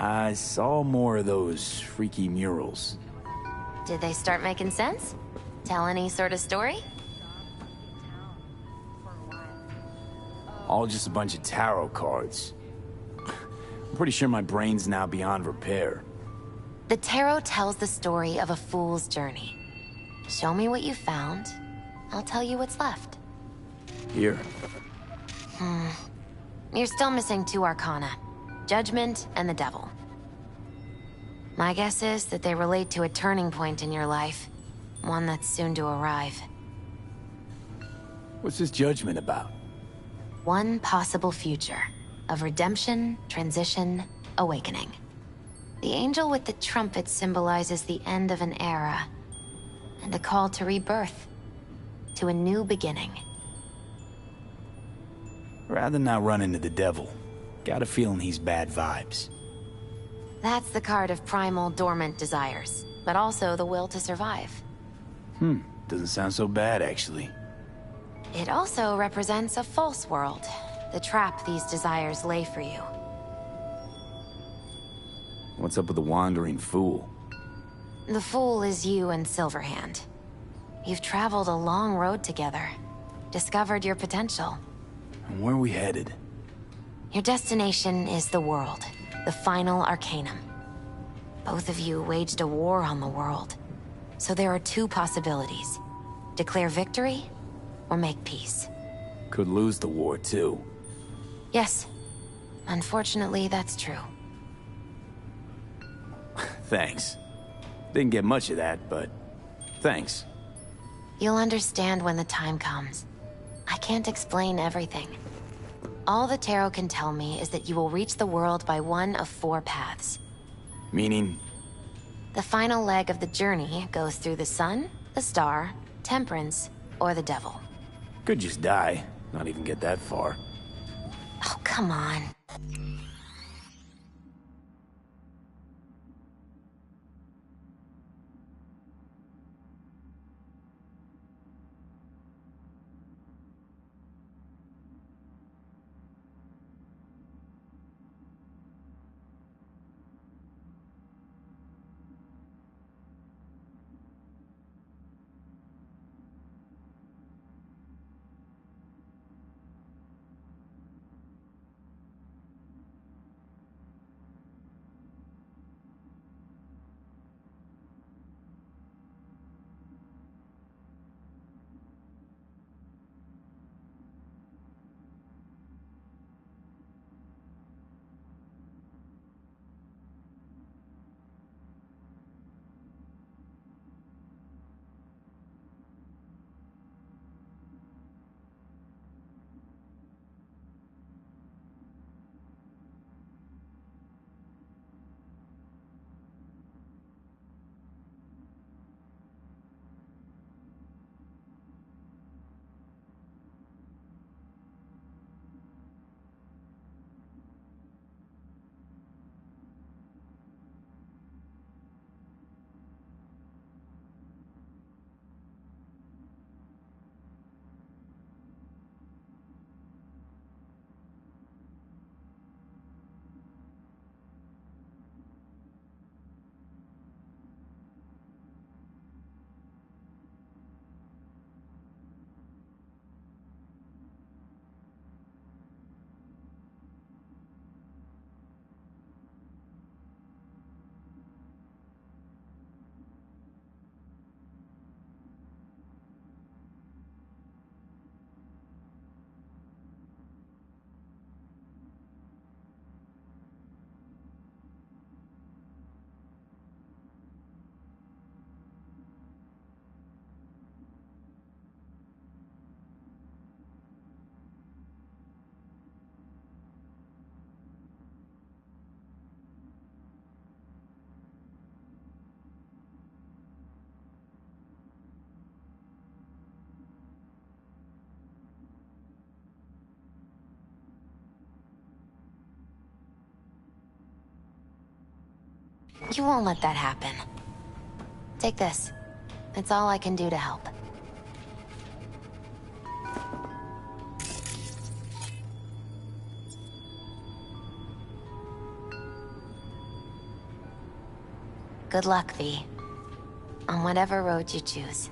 I saw more of those freaky murals. Did they start making sense? Tell any sort of story? All just a bunch of tarot cards. I'm pretty sure my brain's now beyond repair. The tarot tells the story of a fool's journey. Show me what you found. I'll tell you what's left. Here. You're still missing 2 arcana. Judgment and the Devil. My guess is that they relate to a turning point in your life. One that's soon to arrive. What's this Judgment about? One possible future of redemption, transition, awakening. The angel with the trumpet symbolizes the end of an era and a call to rebirth, to a new beginning. Rather not run into the devil. Got a feeling he's bad vibes. That's the card of primal, dormant desires, but also the will to survive. Doesn't sound so bad, actually. It also represents a false world, the trap these desires lay for you. What's up with the wandering fool? The fool is you and Silverhand. You've traveled a long road together, discovered your potential. And where are we headed? Your destination is the world, the final arcanum. Both of you waged a war on the world. So there are 2 possibilities. Declare victory, or make peace. Could lose the war, too. Yes. Unfortunately, that's true. Thanks. Didn't get much of that, but thanks. You'll understand when the time comes. I can't explain everything. All the tarot can tell me is that you will reach the world by one of 4 paths. Meaning? The final leg of the journey goes through the sun, the star, temperance, or the devil. Could just die. Not even get that far. Oh, come on. You won't let that happen. Take this. It's all I can do to help. Good luck, V. On whatever road you choose.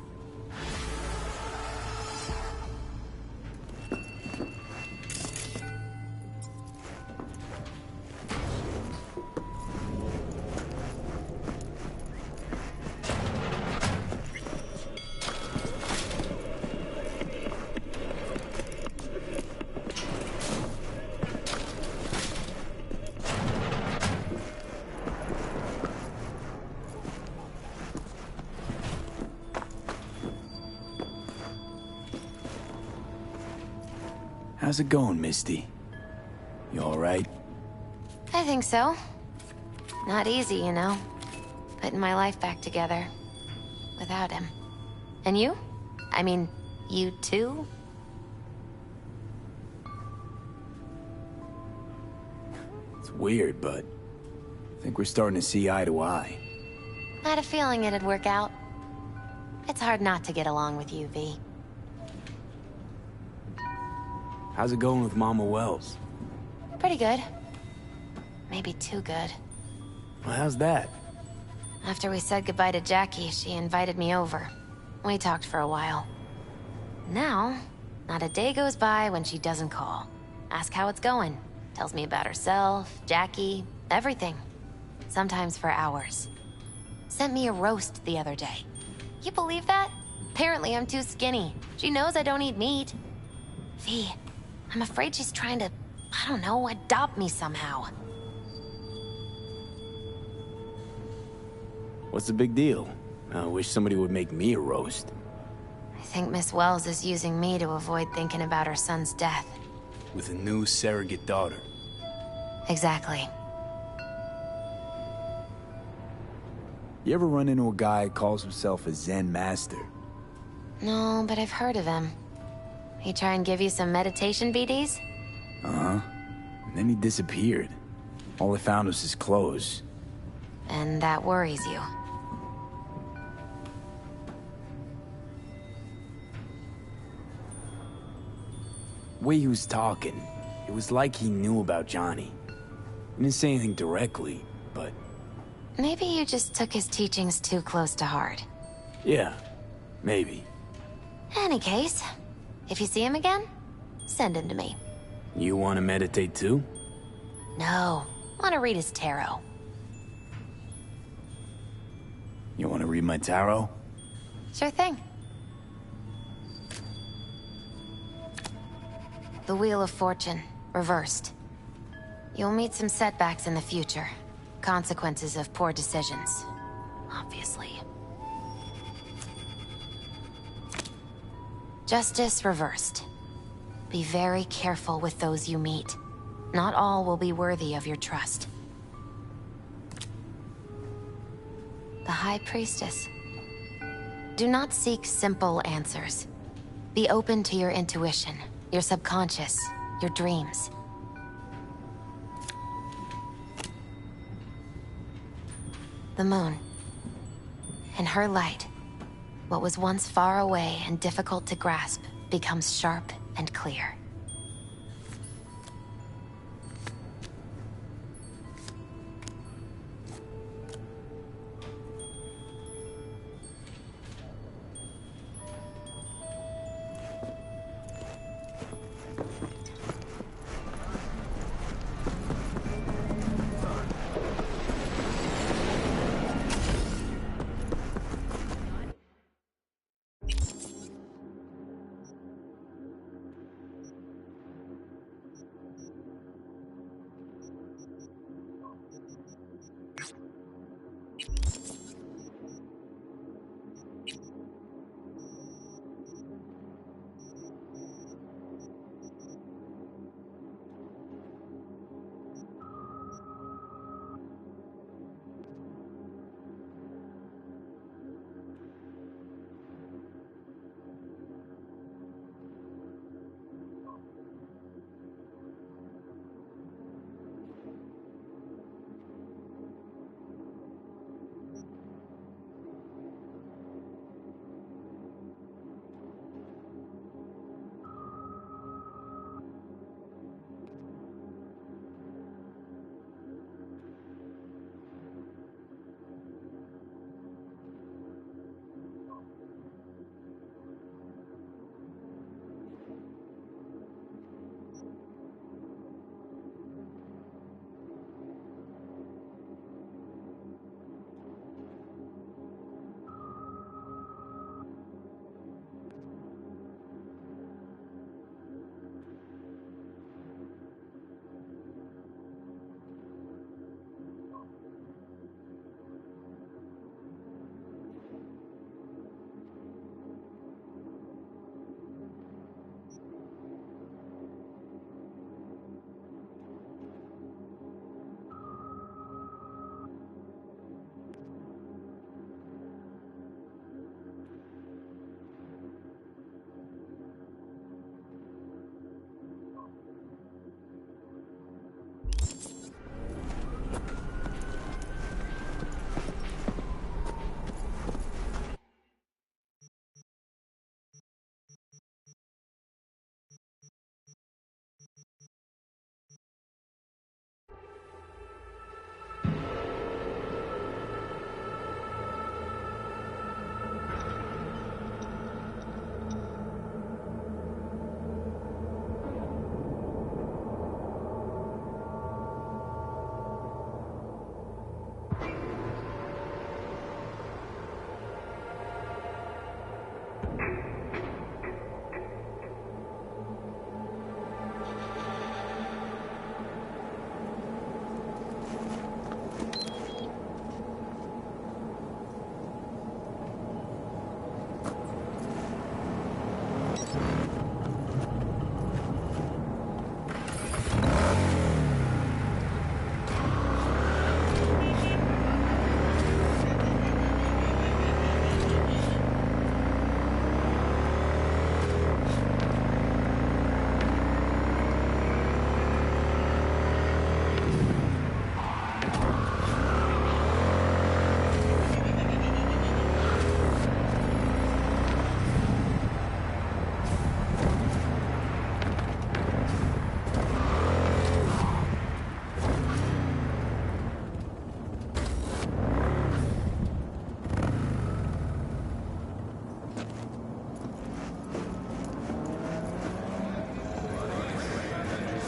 How's it going, Misty? You alright? I think so. Not easy, you know. Putting my life back together. Without him. And you? I mean, you too? It's weird, but I think we're starting to see eye to eye. I had a feeling it'd work out. It's hard not to get along with you, V. How's it going with Mama Wells? Pretty good. Maybe too good. Well, how's that? After we said goodbye to Jackie, she invited me over. We talked for a while. Now, not a day goes by when she doesn't call. Ask how it's going. Tells me about herself, Jackie, everything. Sometimes for hours. Sent me a roast the other day. You believe that? Apparently I'm too skinny. She knows I don't eat meat. V, I'm afraid she's trying to, I don't know, adopt me somehow. What's the big deal? I wish somebody would make me a roast. I think Miss Wells is using me to avoid thinking about her son's death. With a new surrogate daughter. Exactly. You ever run into a guy who calls himself a Zen master? No, but I've heard of him. He try and give you some meditation BDs? Uh-huh. And then he disappeared. All I found was his clothes. And that worries you. The way he was talking, it was like he knew about Johnny. He didn't say anything directly, but... Maybe you just took his teachings too close to heart. yeah, maybe. Any case, if you see him again, send him to me. You want to meditate too? No, want to read his tarot. You want to read my tarot? Sure thing. The Wheel of Fortune, reversed. You'll meet some setbacks in the future. Consequences of poor decisions, obviously. Justice reversed. Be very careful with those you meet. Not all will be worthy of your trust. The High Priestess. Do not seek simple answers. Be open to your intuition, your subconscious, your dreams. The moon. In her light, what was once far away and difficult to grasp becomes sharp and clear.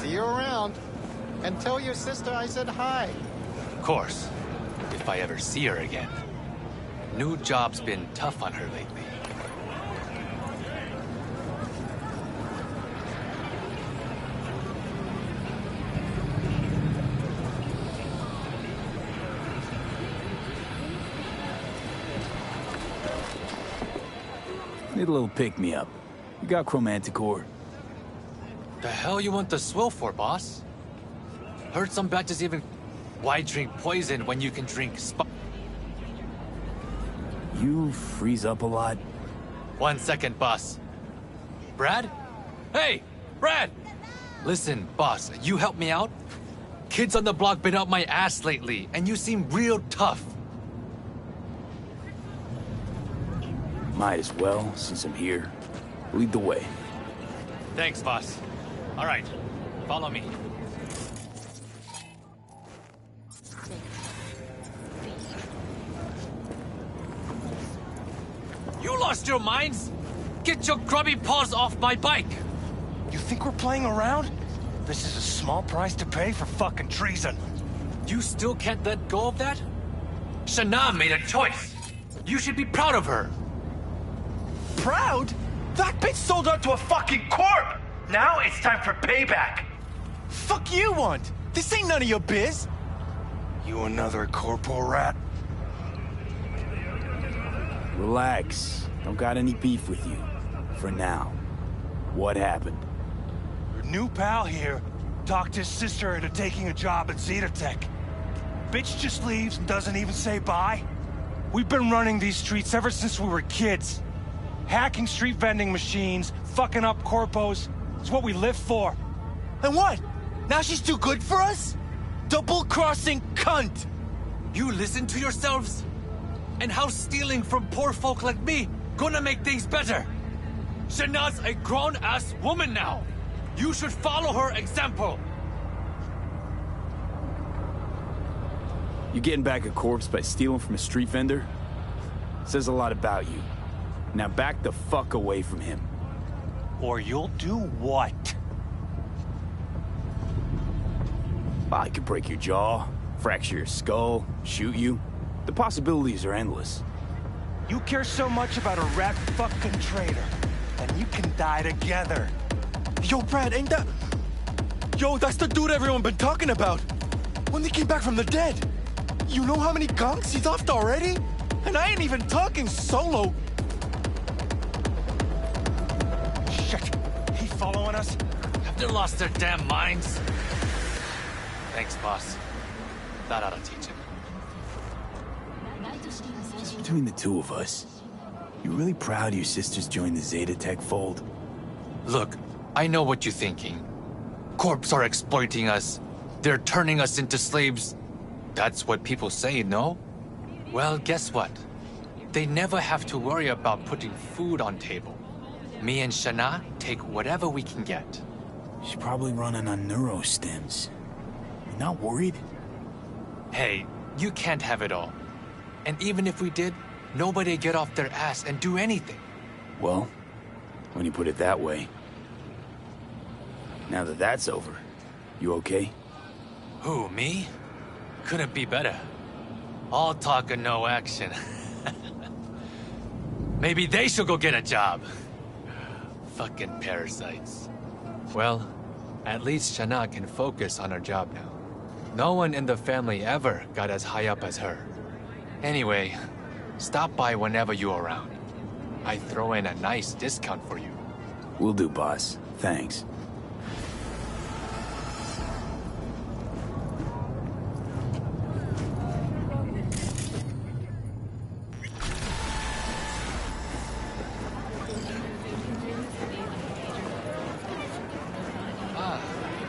See you around. And tell your sister I said hi. Of course, if I ever see her again. New job's been tough on her lately. Need a little pick-me-up. You got Chromanticore? The hell you want the swill for, boss? Heard some batches even... Why drink poison when you can drink You freeze up a lot? 1 second, boss. Brad? Hey, Brad! Listen, boss, you help me out? Kids on the block been up my ass lately, and you seem real tough. Might as well, since I'm here. Lead the way. Thanks, boss. All right, follow me. You lost your minds? Get your grubby paws off my bike! You think we're playing around? This is a small price to pay for fucking treason. You still can't let go of that? Shana made a choice. You should be proud of her. Proud? That bitch sold out to a fucking corp! Now it's time for payback. Fuck you want? This ain't none of your biz. You another corporal rat? Relax. Don't got any beef with you. For now. What happened? Your new pal here talked his sister into taking a job at Zetatech. Bitch just leaves and doesn't even say bye. We've been running these streets ever since we were kids. Hacking street vending machines, fucking up corpos. It's what we live for. And what? Now she's too good for us? Double-crossing cunt! You listen to yourselves? And how stealing from poor folk like me gonna make things better? Shana's a grown-ass woman now. You should follow her example. You getting back a corpse by stealing from a street vendor? Says a lot about you. Now back the fuck away from him. Or you'll do what? I could break your jaw, fracture your skull, shoot you. The possibilities are endless. You care so much about a rat fucking traitor, then you can die together. Yo, Brad, ain't that... Yo, that's the dude everyone been talking about. When they came back from the dead. You know how many gunks he's offed already? And I ain't even talking solo. Shit, he following us? Have they lost their damn minds? Thanks, boss. That ought to teach him. Just between the two of us, you really proud your sisters joined the Zetatech fold? Look, I know what you're thinking. Corps are exploiting us. They're turning us into slaves. That's what people say, no? Well, guess what? They never have to worry about putting food on table. Me and Shana take whatever we can get. She's probably running on neurostims. You're not worried? Hey, you can't have it all. And even if we did, nobody'd get off their ass and do anything. Well, when you put it that way. Now that that's over, you okay? Who, me? Couldn't be better. All talk and no action. Maybe they should go get a job. Fucking parasites. Well, at least Shana can focus on her job now. No one in the family ever got as high up as her. Anyway, stop by whenever you're around. I throw in a nice discount for you. Will do, boss. Thanks.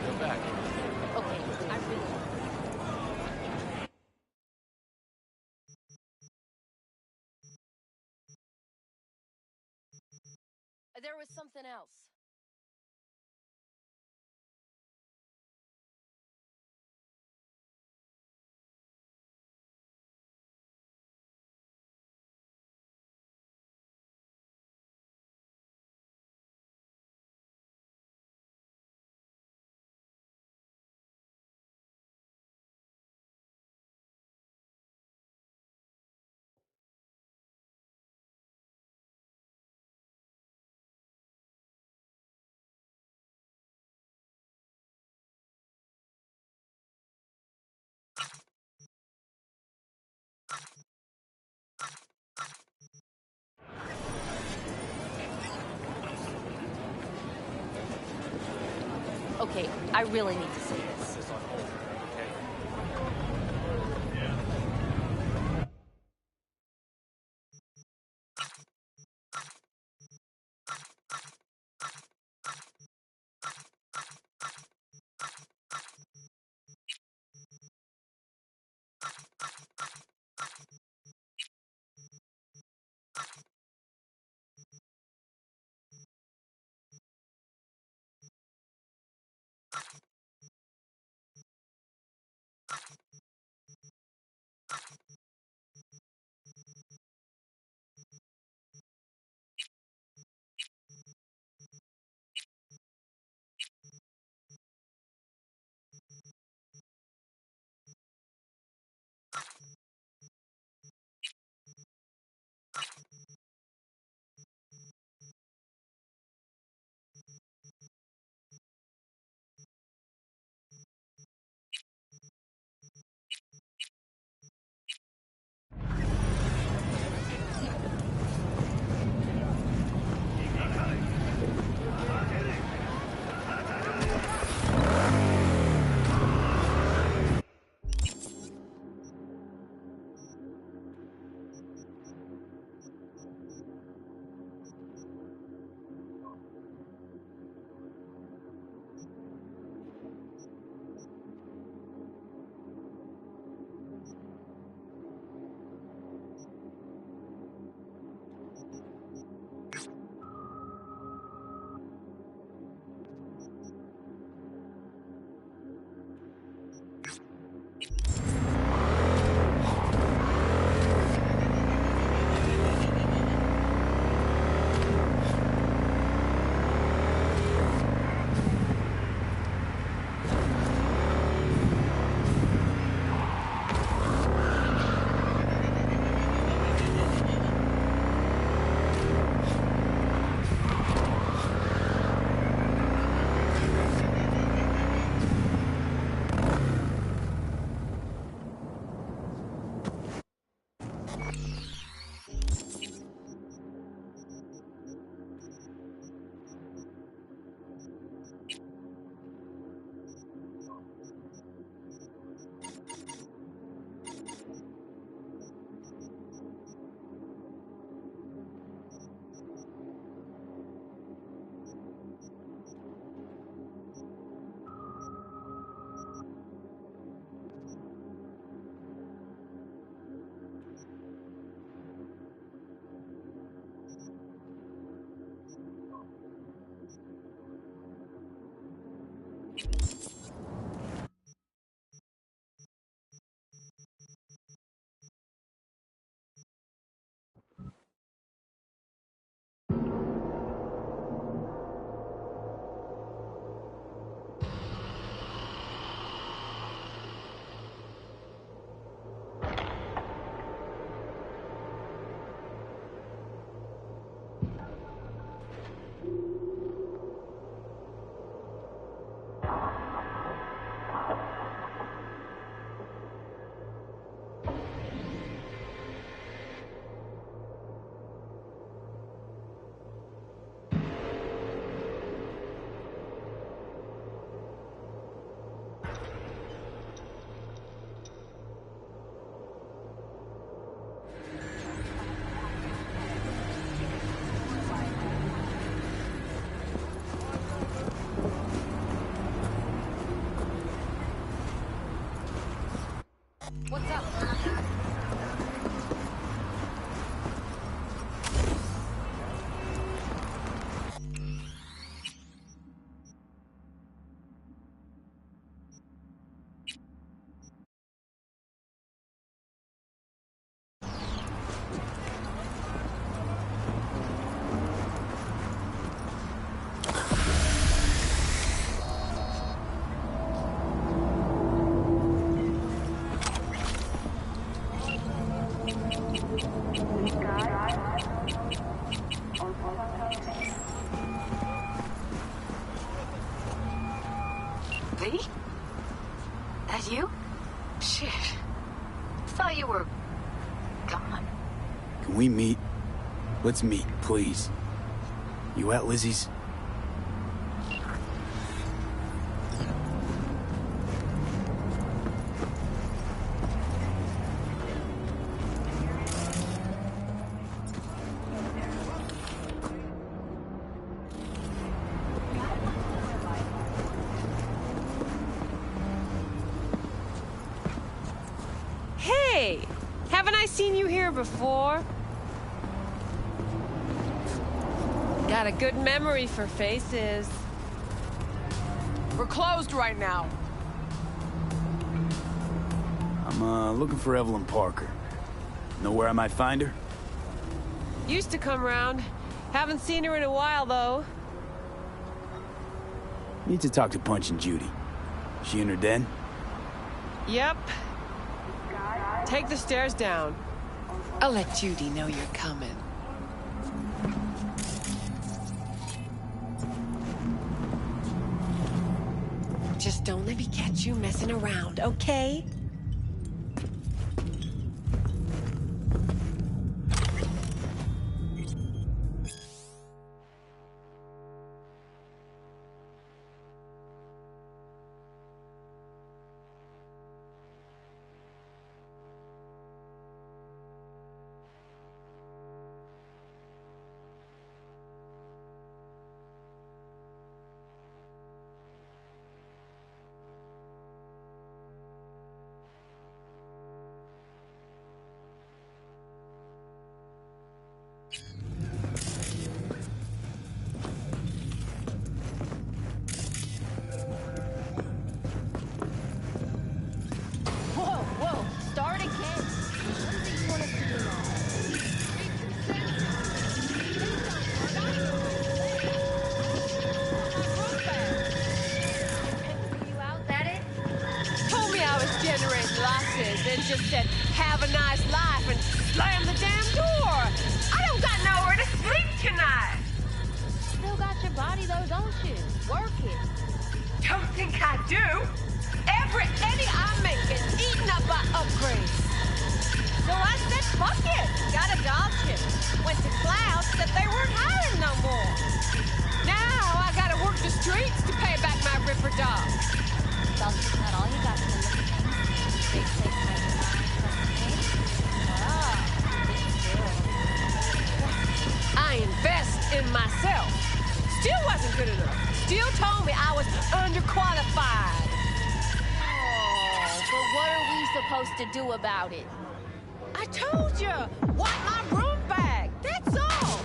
You're back. There was something else. Okay, I really need to see this. What's up? V? That you? Shit. Thought you were gone. Can we meet? Let's meet, please. You at Lizzie's? Hey! Haven't I seen you here before? Got a good memory for faces. We're closed right now. I'm looking for Evelyn Parker. Know where I might find her? Used to come round. Haven't seen her in a while, though. Need to talk to Punch and Judy. She in her den? Yep. Take the stairs down. I'll let Judy know you're coming. Just don't let me catch you messing around, okay? Whoa, start again. What do you want us to do now? You out, that it? Told me I was generating losses, then just said, have a nice life, and slammed the damn door. I don't got nowhere to sleep tonight. Still got your body though, don't you? Work it. Don't think I do. Every penny I make is eaten up by upgrades. So I said, fuck it. Got a dog chip. Went to Cloud, said they weren't hiring no more. Now I gotta work the streets to pay back my ripper dog. That's just not all you got to look at. Big place like I invest in myself. Still wasn't good enough. Still told me I was underqualified. Oh, but what are we supposed to do about it? I told you, wipe my room bag. That's all.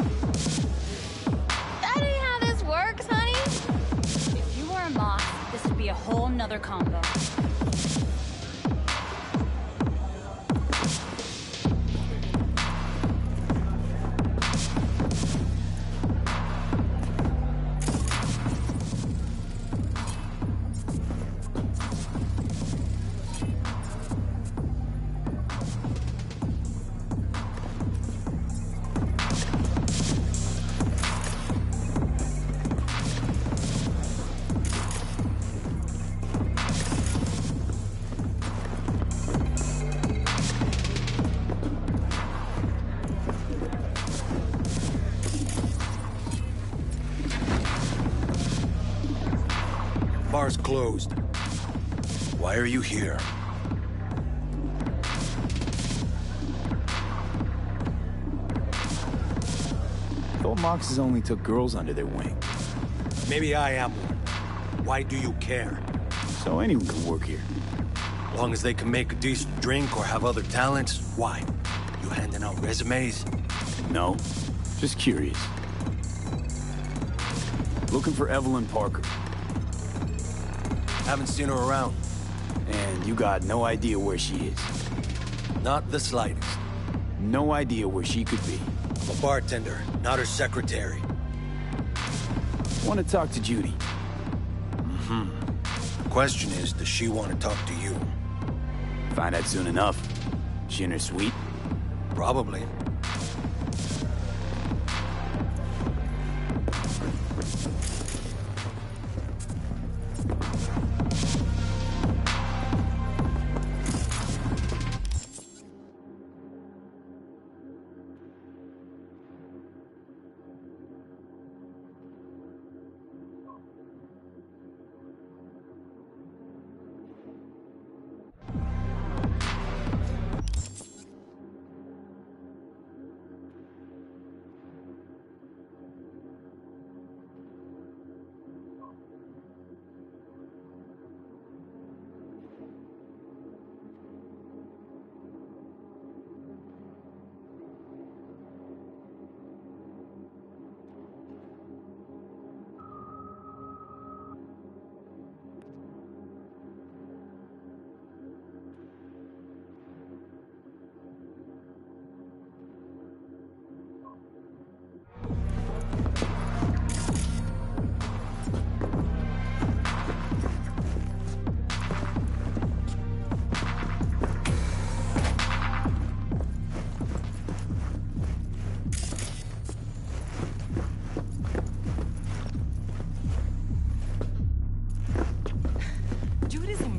That ain't how this works, honey. If you were a moth, this would be a whole nother combo. Bar's closed. Why are you here? Thought Moxes only took girls under their wing. Maybe I am one. Why do you care? So anyone can work here. As long as they can make a decent drink or have other talents, why? You handing out resumes? No, just curious. Looking for Evelyn Parker. Haven't seen her around. And you got no idea where she is. Not the slightest. No idea where she could be. I'm a bartender, not her secretary. Want to talk to Judy. The question is, does she want to talk to you? Find out soon enough. She in her suite? Probably.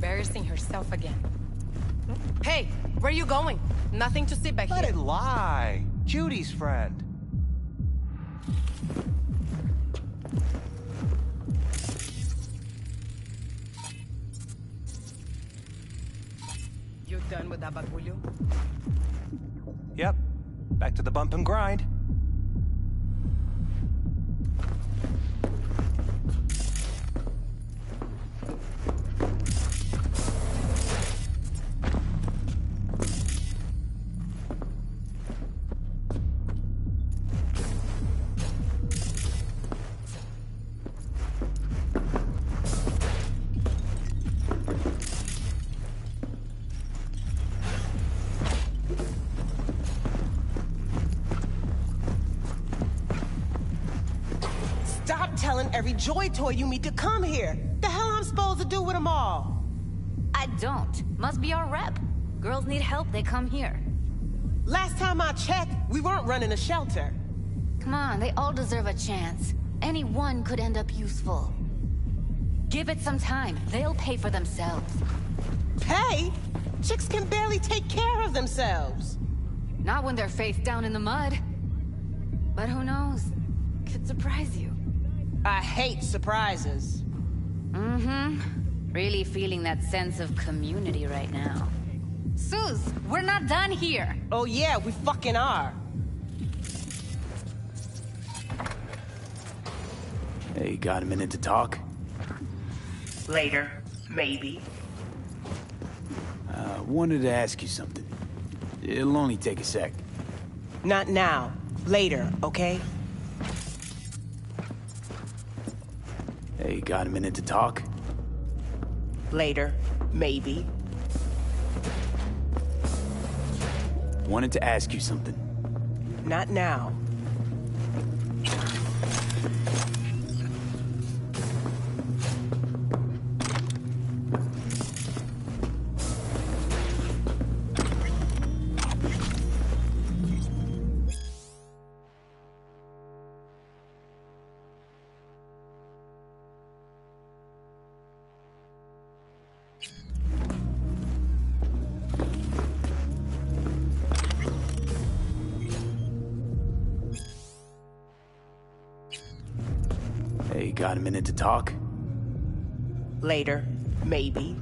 embarrassing herself again. Hey, where are you going? Nothing to see back Let here. it lie. Judy's friend. You done with that bagulho? Yep. Back to the bump and grind. Stop telling every Joy Toy you meet to come here. The hell I'm supposed to do with them all? I don't. Must be our rep. Girls need help, they come here. Last time I checked, we weren't running a shelter. Come on, they all deserve a chance. Any one could end up useful. Give it some time. They'll pay for themselves. Pay? Chicks can barely take care of themselves. Not when they're face down in the mud. But who knows? Could surprise you. I hate surprises. Mm-hmm. Really feeling that sense of community right now. Suze, we're not done here. Oh yeah, we fucking are. Hey, got a minute to talk? Later, maybe. Wanted to ask you something. It'll only take a sec. Not now. Later, okay? Hey, got a minute to talk? Later, maybe. Wanted to ask you something. Not now. Hey, got a minute to talk? Later, maybe.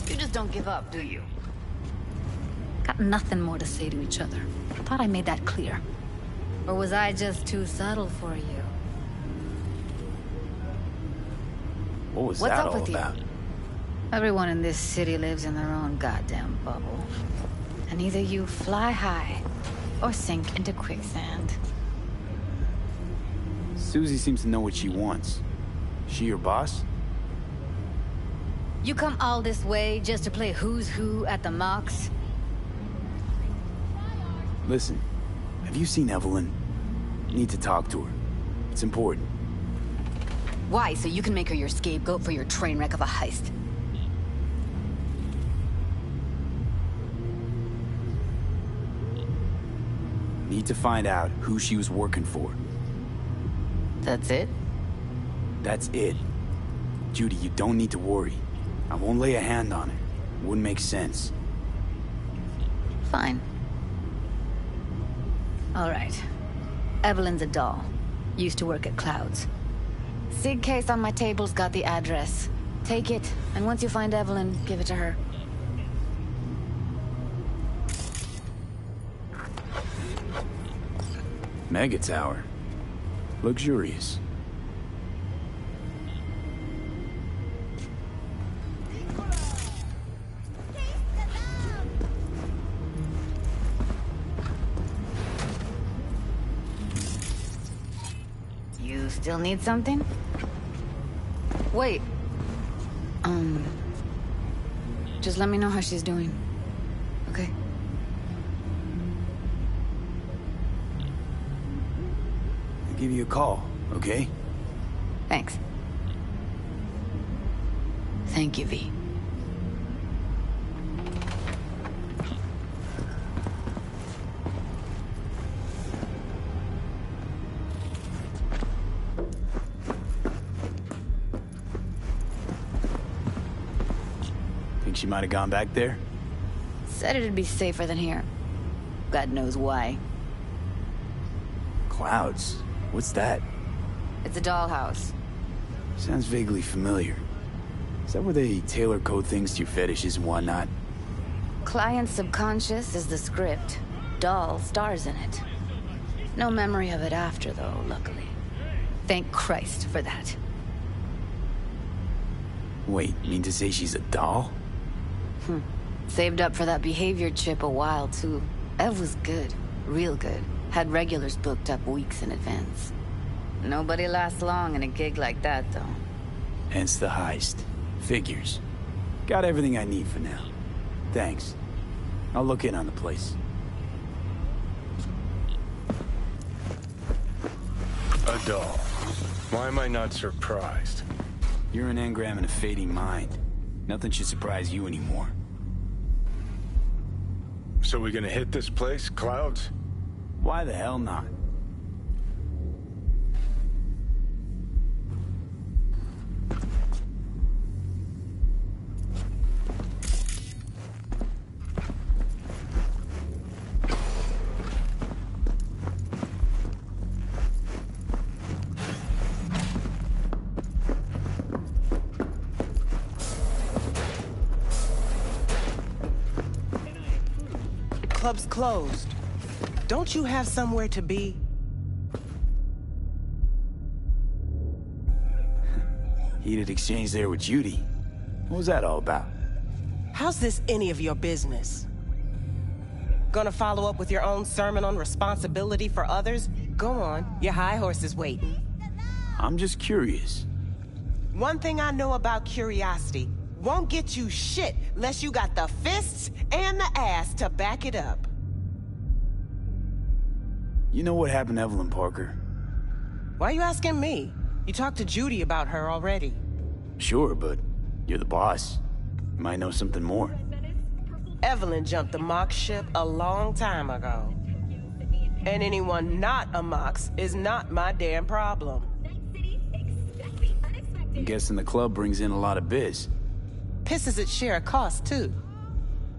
You just don't give up, do you? Got nothing more to say to each other. Thought I made that clear. Or was I just too subtle for you? What was What's that up all with you? about? Everyone in this city lives in their own goddamn bubble. And either you fly high, or sink into quicksand. Susie seems to know what she wants. She your boss? You come all this way just to play who's who at the mocks? Listen, have you seen Evelyn? Need to talk to her. It's important. Why? So you can make her your scapegoat for your train wreck of a heist? Need to find out who she was working for. That's it? That's it. Judy, you don't need to worry. I won't lay a hand on it. Wouldn't make sense. Fine. All right. Evelyn's a doll. Used to work at Clouds. Sig case on my table's got the address. Take it, and once you find Evelyn, give it to her. Mega Tower. Luxurious. You still need something? Wait. Just let me know how she's doing. give you a call, okay? Thanks. Thank you, V. Think she might have gone back there? Said it'd be safer than here. God knows why. Clouds? What's that? It's a dollhouse. Sounds vaguely familiar. Is that where they tailor code things to your fetishes and whatnot? Client's subconscious is the script. Doll stars in it. No memory of it after, though, luckily. Thank Christ for that. Wait, mean to say she's a doll? Saved up for that behavior chip a while, too. Ev was good. Real good. Had regulars booked up weeks in advance. Nobody lasts long in a gig like that, though. Hence the heist. Figures. Got everything I need for now. Thanks. I'll look in on the place. A doll. Why am I not surprised? You're an engram and a fading mind. Nothing should surprise you anymore. So we gonna hit this place, Clouds? Why the hell not? Club's closed. Don't you have somewhere to be? Heated exchange there with Judy. What was that all about? How's this any of your business? Gonna follow up with your own sermon on responsibility for others? Go on, your high horse is waiting. I'm just curious. One thing I know about curiosity, won't get you shit unless you got the fists and the ass to back it up. You know what happened to Evelyn Parker? Why are you asking me? You talked to Judy about her already. Sure, but you're the boss. You might know something more. Evelyn jumped the Mox ship a long time ago. And anyone not a Mox is not my damn problem. I'm guessing the club brings in a lot of biz. Pisses its share of cost, too.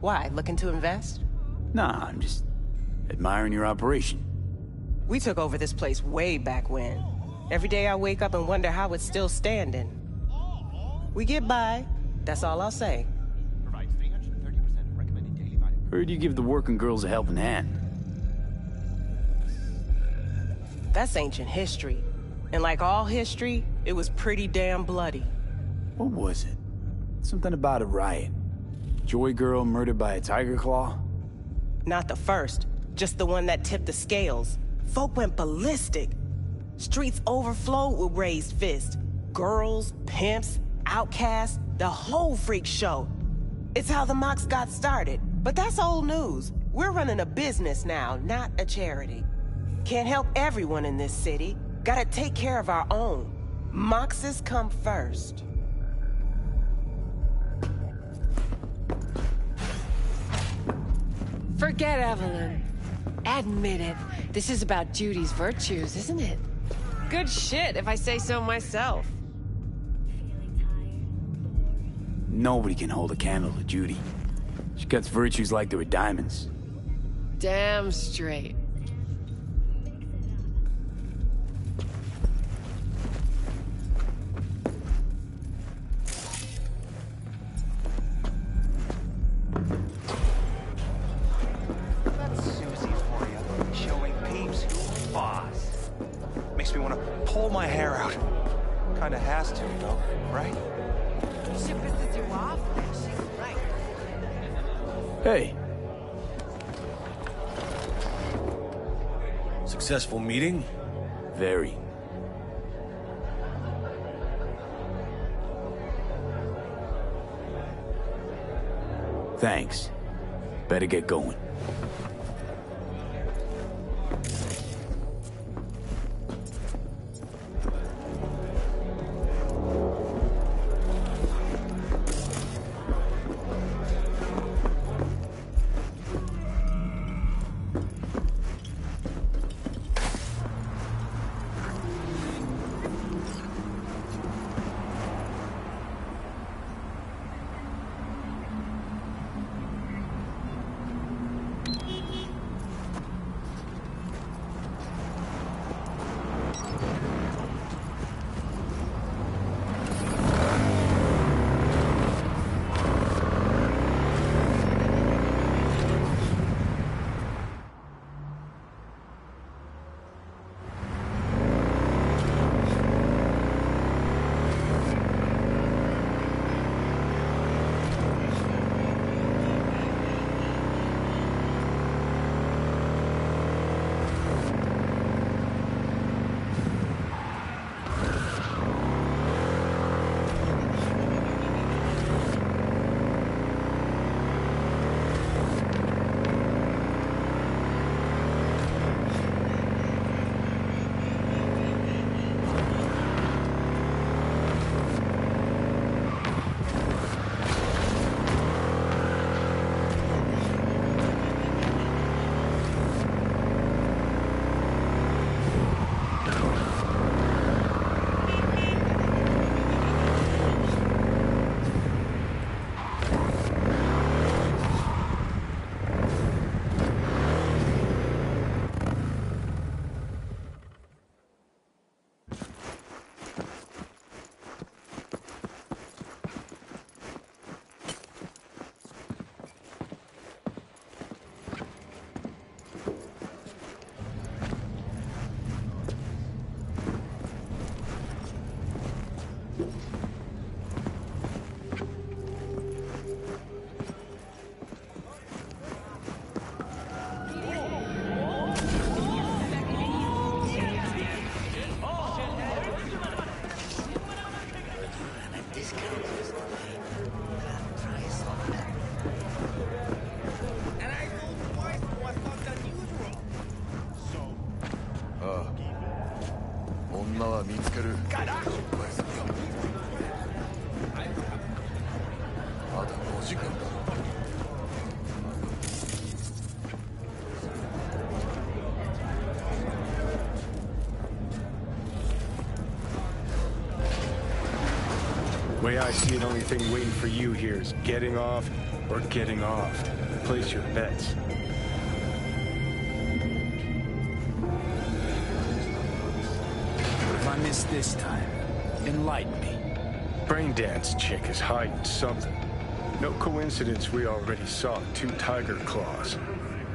Why, looking to invest? Nah, I'm just admiring your operation. We took over this place way back when. Every day I wake up and wonder how it's still standing. We get by, that's all I'll say. Heard you give the working girls a helping hand. That's ancient history. And like all history, it was pretty damn bloody. What was it? Something about a riot. Joy girl murdered by a tiger claw? Not the first, just the one that tipped the scales. Folk went ballistic. Streets overflowed with raised fists. Girls, pimps, outcasts, the whole freak show. It's how the Mox got started, but that's old news. We're running a business now, not a charity. Can't help everyone in this city. Gotta take care of our own. Moxes come first. Forget Evelyn. Admit it. This is about Judy's virtues, isn't it? Good shit, if I say so myself. Nobody can hold a candle to Judy. She cuts virtues like they were diamonds. Damn straight. That's Susie for you, showing peeps who's boss. Makes me want to pull my hair out. Kinda has to, though, right? She pisses you off? She's right. Hey, Successful meeting? very. Thanks. Better get going. Way I see it, only thing waiting for you here is getting off or getting off. Place your bets. What if I miss this time? Enlighten me. Braindance chick is hiding something. No coincidence we already saw 2 tiger claws.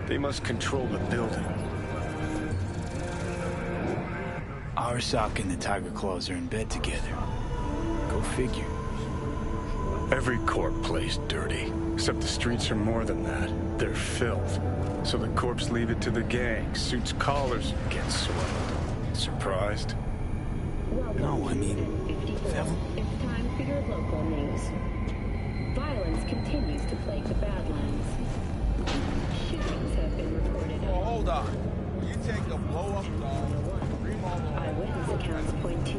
They must control the building. Arasaka and the Tiger Claws are in bed together. Go figure. Every corp plays dirty, except the streets are more than that. They're filth. So the corps leave it to the gang, suits collars, and get swelled. Surprised? No, I mean, It's time for your local news. Violence continues to plague the Badlands. Shootings have been reported. Oh, hold on. You take a blow-up doll. Eyewitness accounts point to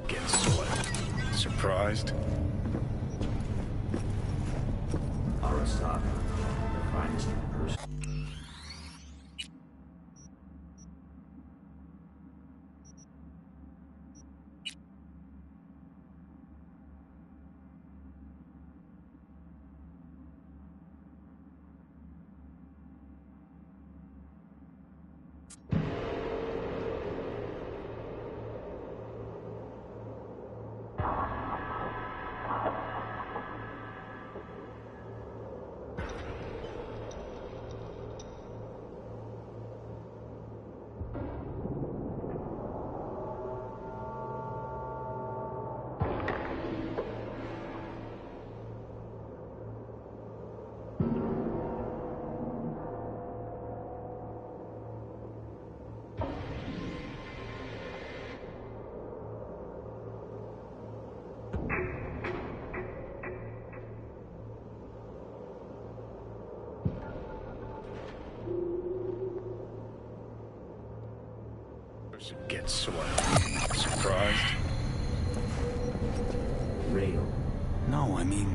get swelled. Surprised? Arasaka, the finest person. Get swelled. Surprised? Real. No, I mean,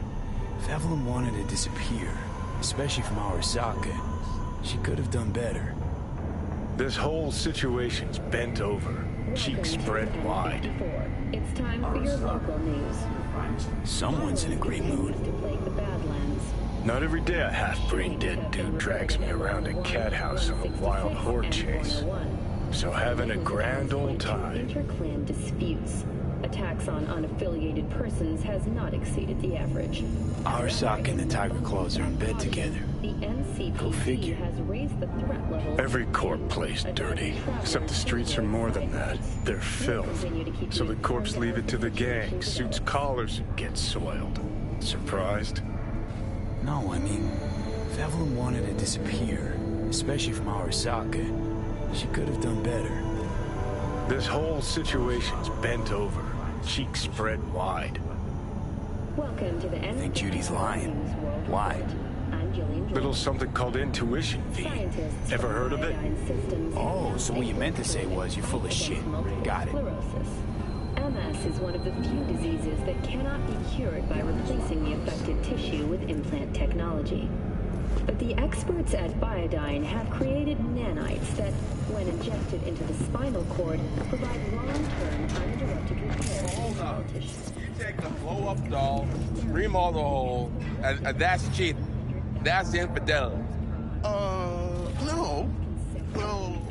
if Evelyn wanted to disappear, especially from Arasaka, she could have done better. This whole situation's bent over, cheeks spread wide. It's time for your local news. Someone's in a great mood. Not every day a half-brain dead dude drags me around a cat house on a wild horde chase. So having a grand old time. Inter-clan disputes. Attacks on unaffiliated persons has not exceeded the average. Arasaka and the Tiger Claws are in bed together. The Go figure. NCPD has raised the threat level. Every corp plays dirty, except the streets are more than that. They're filth. So the corps leave it to the gang, suits collars, and get soiled. Surprised? No, I mean, if Evelyn wanted to disappear, especially from Arasaka, she could have done better. This whole situation's bent over, cheeks spread wide. Welcome to the I think Judy's lying. Why? and you'll enjoy. Little something called intuition, V. Scientists Ever heard of it? Oh, so what you meant to say was you're full of shit. Got it. Sclerosis. MS is one of the few diseases that cannot be cured by replacing the affected tissue with implant technology. But the experts at Biodyne have created nanites that, when injected into the spinal cord, provide long-term uninterrupted repair. Hold up. You take the blow-up doll, remodel the hole, and that's cheating. That's infidelity. No. Well,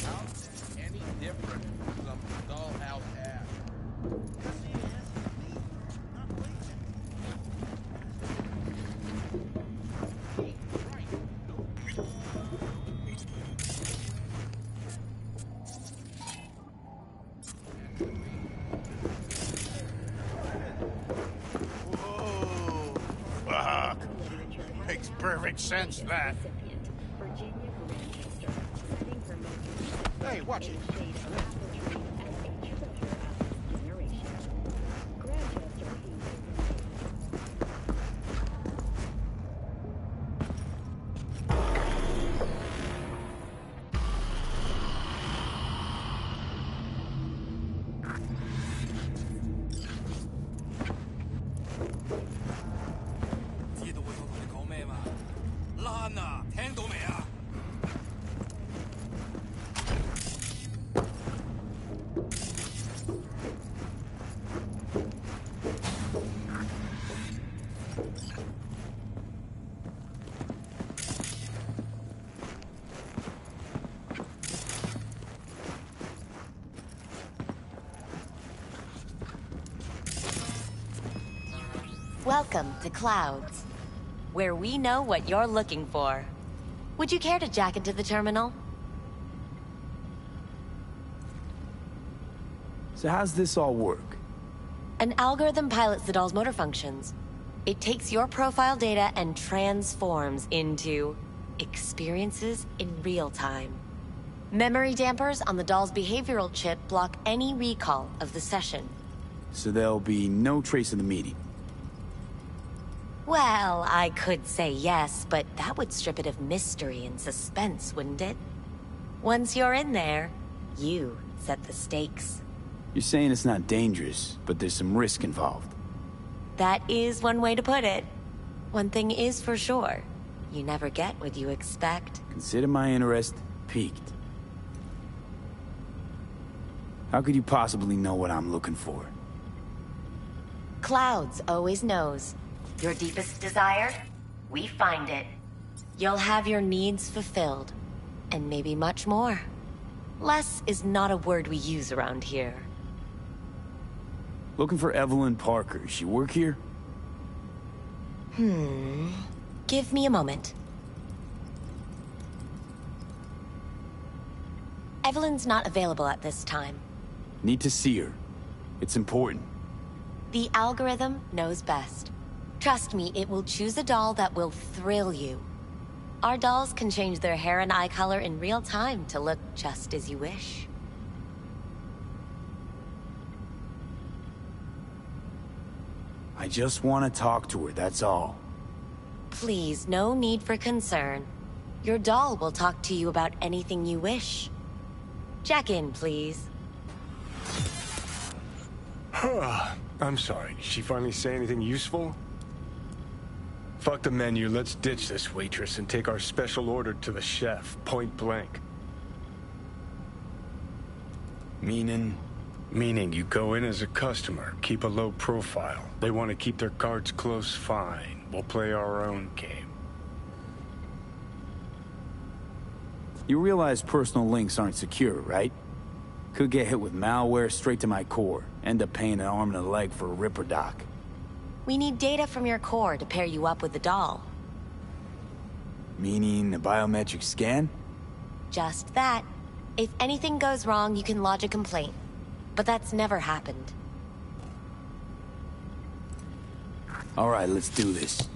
how's any different from the dollhouse ass? Fuck. Makes perfect sense, that. Hey, watch it. Welcome to Clouds, where we know what you're looking for. Would you care to jack into the terminal? So how's this all work? An algorithm pilots the doll's motor functions. It takes your profile data and transforms into experiences in real time. Memory dampers on the doll's behavioral chip block any recall of the session. So there'll be no trace of the meeting. Well, I could say yes, but that would strip it of mystery and suspense, wouldn't it? Once you're in there, you set the stakes. You're saying it's not dangerous, but there's some risk involved. That is one way to put it. One thing is for sure. You never get what you expect. Consider my interest piqued. How could you possibly know what I'm looking for? Clouds always knows. Your deepest desire, we find it. You'll have your needs fulfilled, and maybe much more. Less is not a word we use around here. Looking for Evelyn Parker. She work here? Give me a moment. Evelyn's not available at this time. Need to see her. It's important. The algorithm knows best. Trust me, it will choose a doll that will thrill you. Our dolls can change their hair and eye color in real time to look just as you wish. I just want to talk to her, that's all. Please, no need for concern. Your doll will talk to you about anything you wish. Jack in, please. I'm sorry, did she finally say anything useful? Fuck the menu, let's ditch this waitress and take our special order to the chef, point blank. Meaning? Meaning you go in as a customer, keep a low profile. They want to keep their cards close, fine. We'll play our own game. You realize personal links aren't secure, right? Could get hit with malware straight to my core. End up paying an arm and a leg for a Ripper doc. We need data from your core to pair you up with the doll. Meaning a biometric scan? Just that. If anything goes wrong, you can lodge a complaint. But that's never happened. All right, let's do this.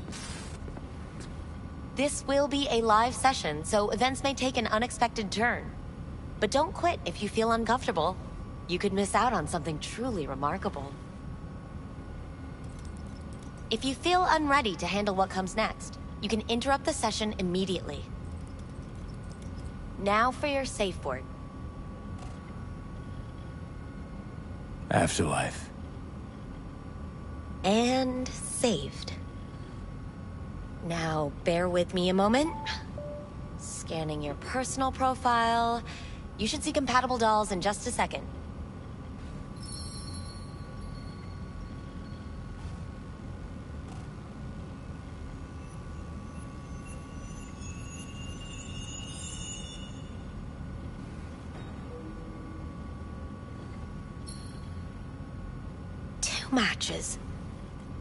This will be a live session, so events may take an unexpected turn. But don't quit if you feel uncomfortable. You could miss out on something truly remarkable. If you feel unready to handle what comes next, You can interrupt the session immediately. Now for your safe word. Afterlife. And saved. Now, bear with me a moment. Scanning your personal profile. You should see compatible dolls in just a second. Matches.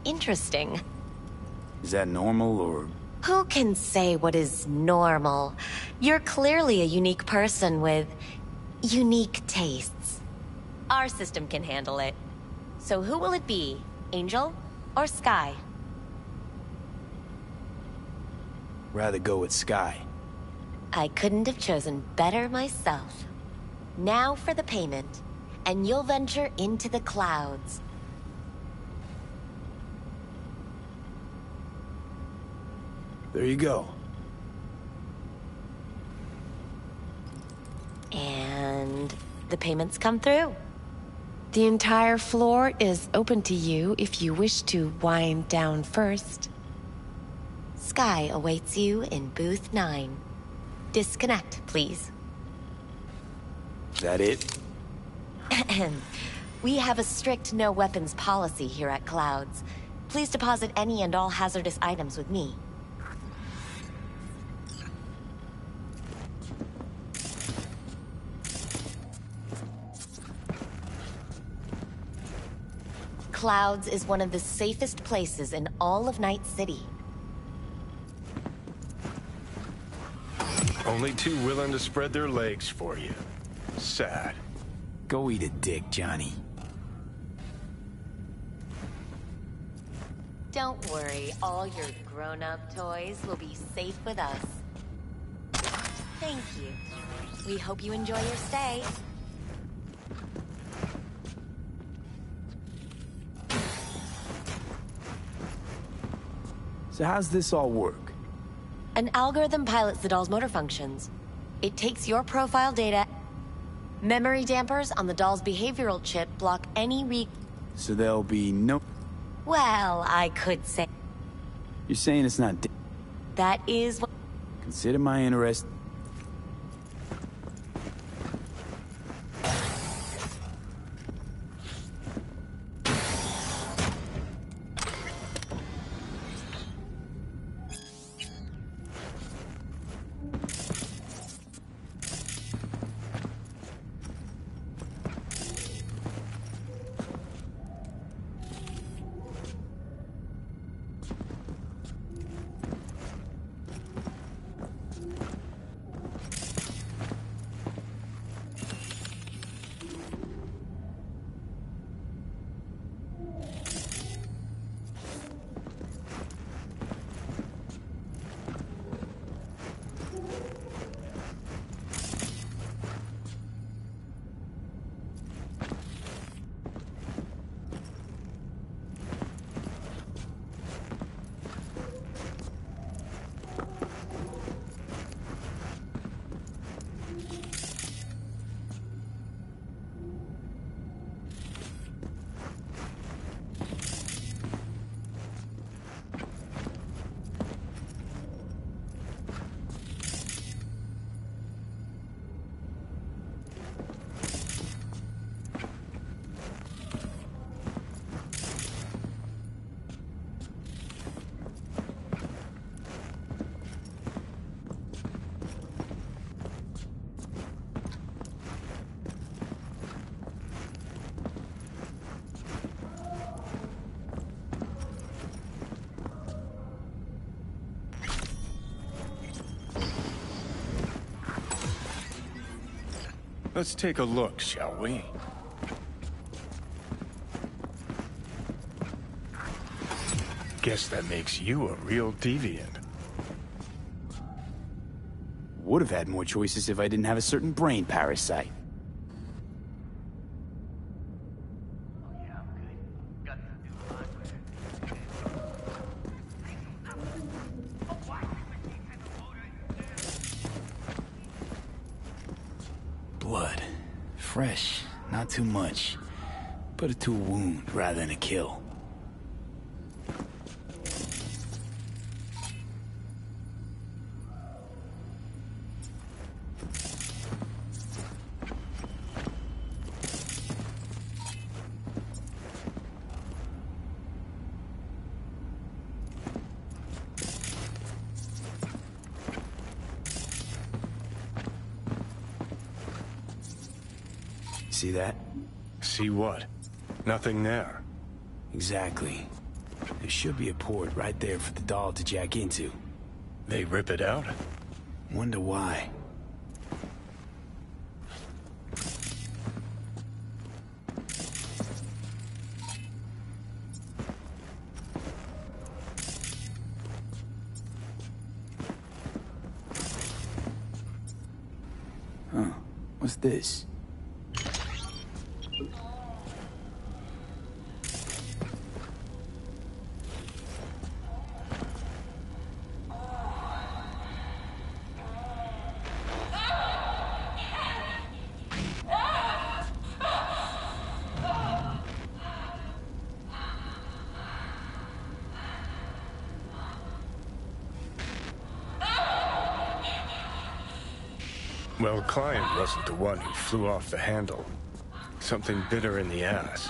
Interesting. Is that normal, or...? Who can say what is normal? You're clearly a unique person with unique tastes. Our system can handle it. So who will it be? Angel or Sky? Rather go with Sky. I couldn't have chosen better myself. Now for the payment, and you'll venture into the clouds. There you go. And the payments come through. The entire floor is open to you if you wish to wind down first. Sky awaits you in booth 9. Disconnect, please. Is that it? We have a strict no weapons policy here at Clouds. Please deposit any and all hazardous items with me. Clouds is one of the safest places in all of Night City. Only two willing to spread their legs for you. Sad. Go eat a dick, Johnny. Don't worry, all your grown-up toys will be safe with us. Thank you. We hope you enjoy your stay. So how's this all work? An algorithm pilots the doll's motor functions. It takes your profile data. Memory dampers on the doll's behavioral chip block any So there'll be no... Well, I could say... You're saying it's not... That is what... Consider my interest... Let's take a look, shall we? Guess that makes you a real deviant. Would have had more choices if I didn't have a certain brain parasite. Fresh, not too much. Put it to a wound rather than a kill. See that? See what? Nothing there. Exactly. There should be a port right there for the doll to jack into. They rip it out? Wonder why. Huh. What's this? Well, client wasn't the one who flew off the handle. Something bit her in the ass.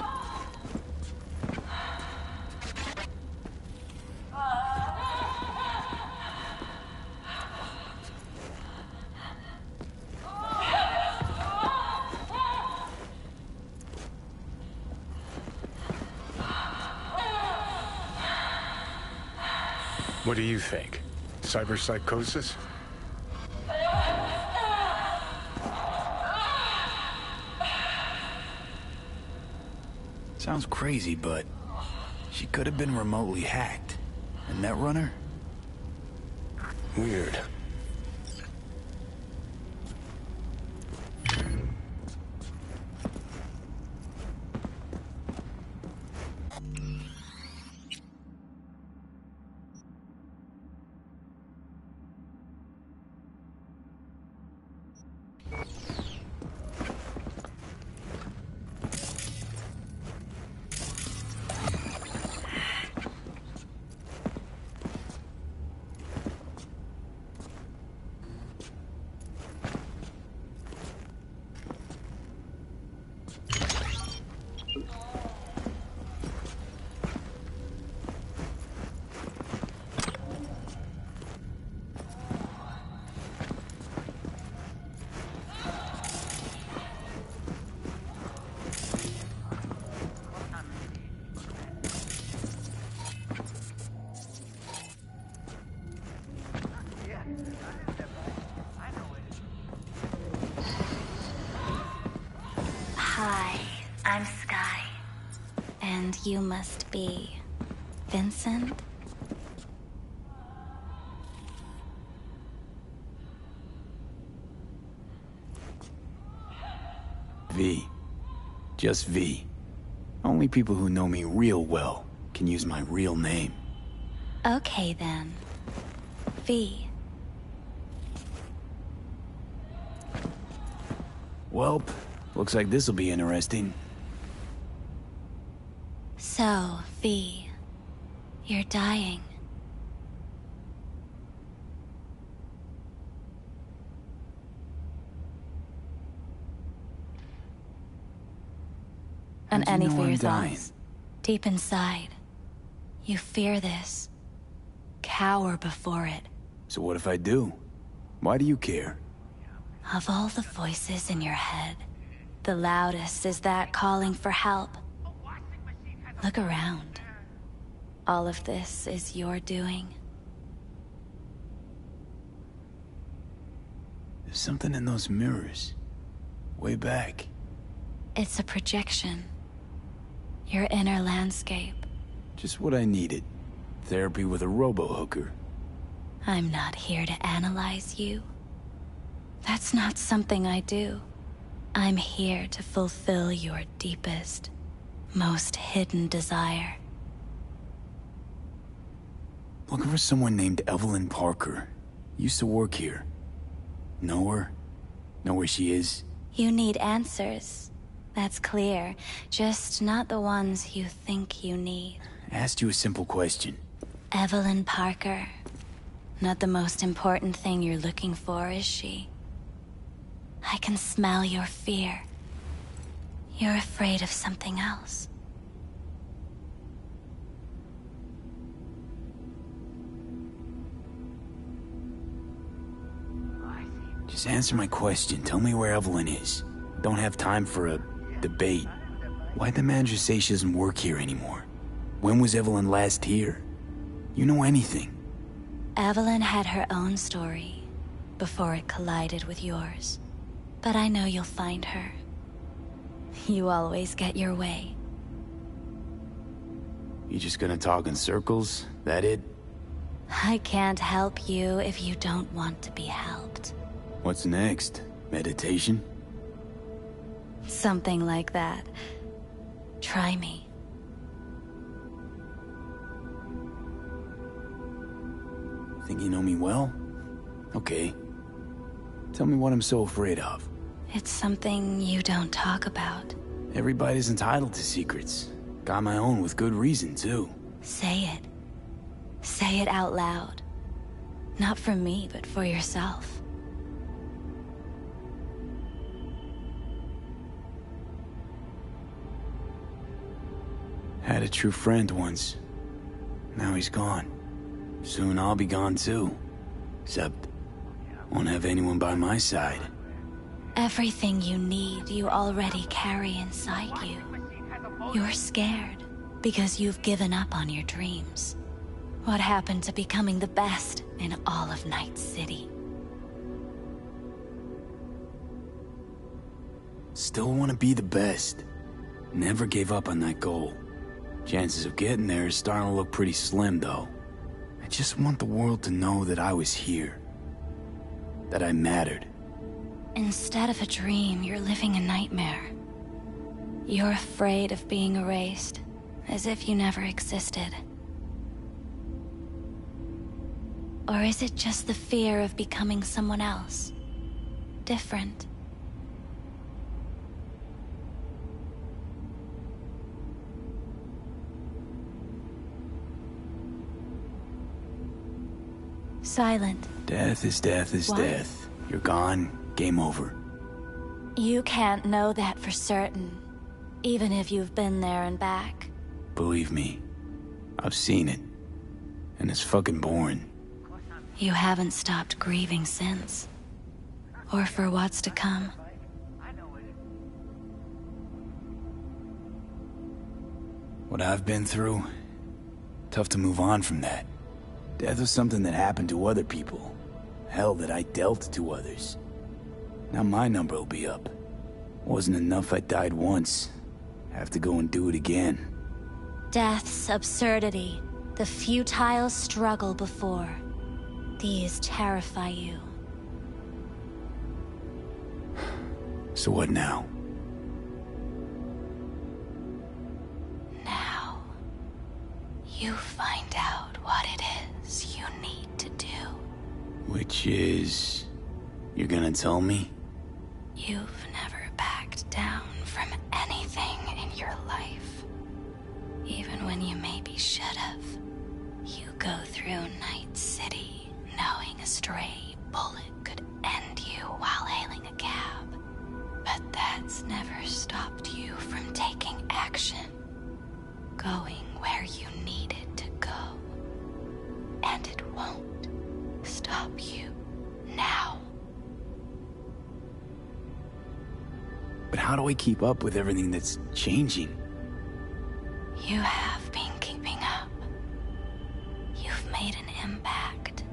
What do you think? Cyberpsychosis? Sounds crazy, but she could have been remotely hacked. A netrunner? Weird. Hi, I'm Sky. And you must be Vincent? V. Just V. Only people who know me real well can use my real name. Okay then. V. Welp, looks like this'll be interesting. So, V, you're dying. An How'd you any know for your I'm dying? thoughts. Deep inside, you fear this. Cower before it. So what if I do? Why do you care? Of all the voices in your head, the loudest is that calling for help. Look around. All of this is your doing. There's something in those mirrors. Way back. It's a projection. Your inner landscape. Just what I needed. Therapy with a robo-hooker. I'm not here to analyze you. That's not something I do. I'm here to fulfill your deepest, most hidden desire. Looking for someone named Evelyn Parker. Used to work here. Know her? Know where she is? You need answers. That's clear. Just not the ones you think you need. I asked you a simple question. Evelyn Parker. Not the most important thing you're looking for, is she? I can smell your fear. You're afraid of something else. Just answer my question. Tell me where Evelyn is. Don't have time for a debate. Why'd the manager say she doesn't work here anymore? When was Evelyn last here? You know anything? Evelyn had her own story before it collided with yours. But I know you'll find her. You always get your way. You just gonna talk in circles? That it? I can't help you if you don't want to be helped. What's next? Meditation? Something like that. Try me. Think you know me well? Okay. Tell me what I'm so afraid of. It's something you don't talk about. Everybody's entitled to secrets. Got my own with good reason, too. Say it. Say it out loud. Not for me, but for yourself. Had a true friend once. Now he's gone. Soon I'll be gone too. Except, won't have anyone by my side. Everything you need, you already carry inside you. You're scared because you've given up on your dreams. What happened to becoming the best in all of Night City? Still want to be the best. Never gave up on that goal. Chances of getting there is starting to look pretty slim, though. I just want the world to know that I was here. That I mattered. Instead of a dream, you're living a nightmare. You're afraid of being erased, as if you never existed. Or is it just the fear of becoming someone else? Different? Silent. Death is death is What? death. You're gone, game over. You can't know that for certain, even if you've been there and back. Believe me, I've seen it. And it's fucking boring. You haven't stopped grieving since. Or for what's to come. What I've been through, tough to move on from that. Death was something that happened to other people. Hell, that I dealt to others. Now my number will be up. Wasn't enough I died once. Have to go and do it again. Death's absurdity, the futile struggle before. These terrify you. So what now? Now, you find out what it is you need to do. Which is... You're gonna tell me? You've never backed down from anything in your life. Even when you maybe should have. You go through Night City knowing a stray bullet could end you while hailing a cab. But that's never stopped you from taking action. Going where you needed to go. And it won't stop you now. But how do I keep up with everything that's changing? You have been keeping up. You've made an impact.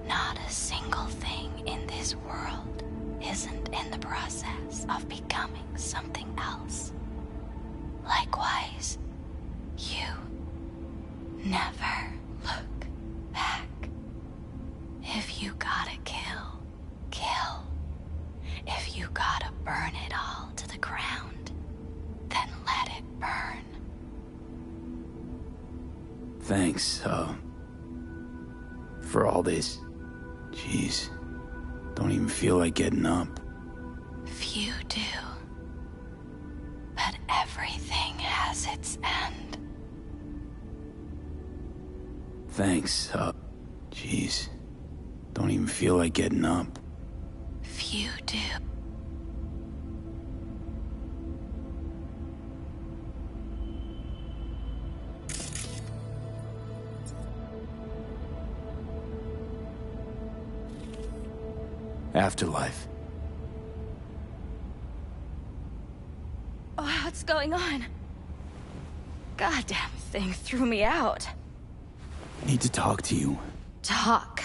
Not a single thing in this world isn't in the process of becoming something else. Likewise, you never look back. If you gotta kill, kill. If you gotta burn it all to the ground, then let it burn. Thanks, for all this. Jeez, don't even feel like getting up. Few do. But everything has its end. Thanks, jeez. Don't even feel like getting up. Few do. Afterlife. Oh, what's going on? Goddamn thing threw me out. Need to talk to you. Talk?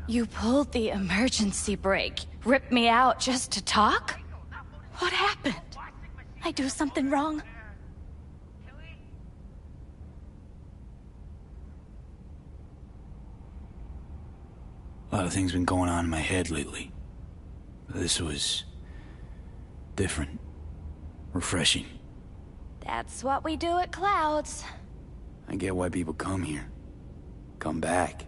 You pulled the emergency brake, ripped me out just to talk? What happened? I do something wrong? A lot of things been going on in my head lately. This was different. Refreshing. That's what we do at Clouds. I get why people come here. Come back.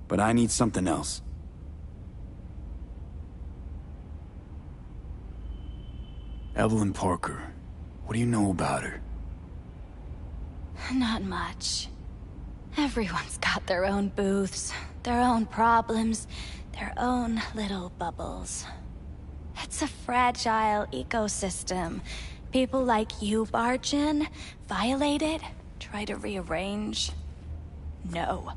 But I need something else. Evelyn Parker. What do you know about her? Not much. Everyone's got their own booths, their own problems, their own little bubbles. It's a fragile ecosystem. People like you barge in, violate it, try to rearrange. No.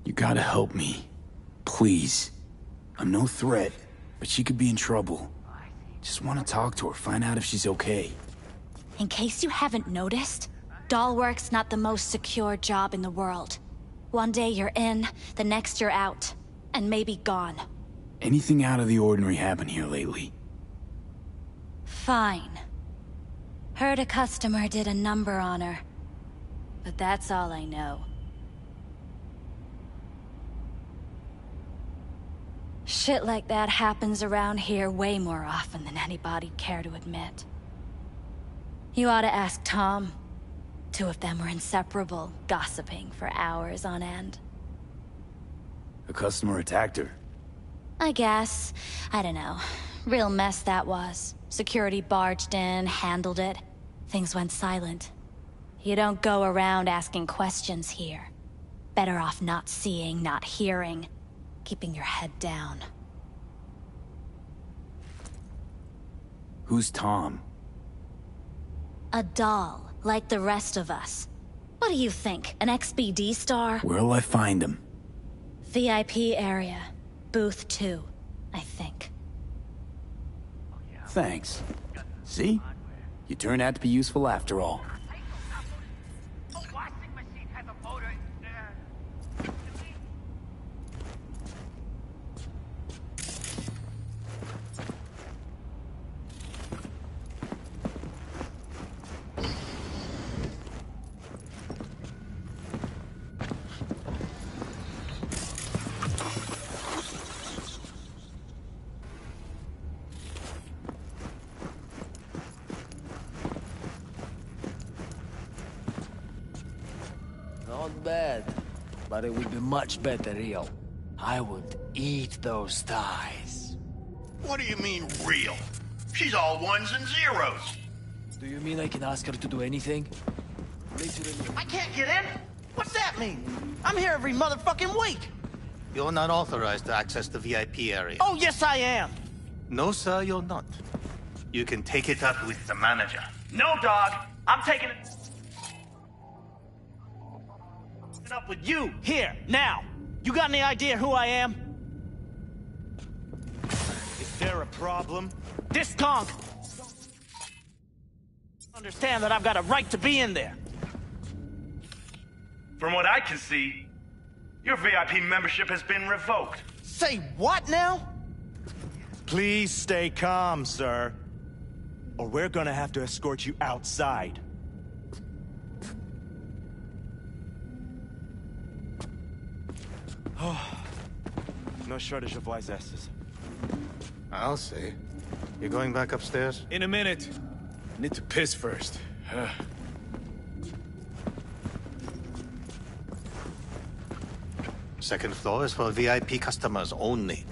You gotta help me. Please. I'm no threat, but she could be in trouble. Just want to talk to her, find out if she's okay. In case you haven't noticed, doll work's not the most secure job in the world. One day you're in, the next you're out, and maybe gone. Anything out of the ordinary happen here lately? Fine. Heard a customer did a number on her. But that's all I know. Shit like that happens around here way more often than anybody'd care to admit. You ought to ask Tom. Two of them were inseparable, gossiping for hours on end. A customer attacked her. I guess. I don't know. Real mess that was. Security barged in, handled it. Things went silent. You don't go around asking questions here. Better off not seeing, not hearing. Keeping your head down. Who's Tom? A doll, like the rest of us. What do you think, an XBD star? Where'll I find him? VIP area. Booth 2, I think. Thanks. See? You turned out to be useful after all. Not bad, but it would be much better real. I would eat those thighs. What do you mean, real? She's all ones and zeros. Do you mean I can ask her to do anything? Literally. I can't get in? What's that mean? I'm here every motherfucking week. You're not authorized to access the VIP area. Oh, yes, I am. No, sir, you're not. You can take it up with the manager. No, dog. I'm taking it up with you, here, now. You got any idea who I am? Is there a problem? This conch. Understand that I've got a right to be in there. From what I can see, your VIP membership has been revoked. Say what now? Please stay calm, sir. Or we're gonna have to escort you outside. No shortage of wise asses. I'll see. You going back upstairs? In a minute. Need to piss first. Second floor is for VIP customers only.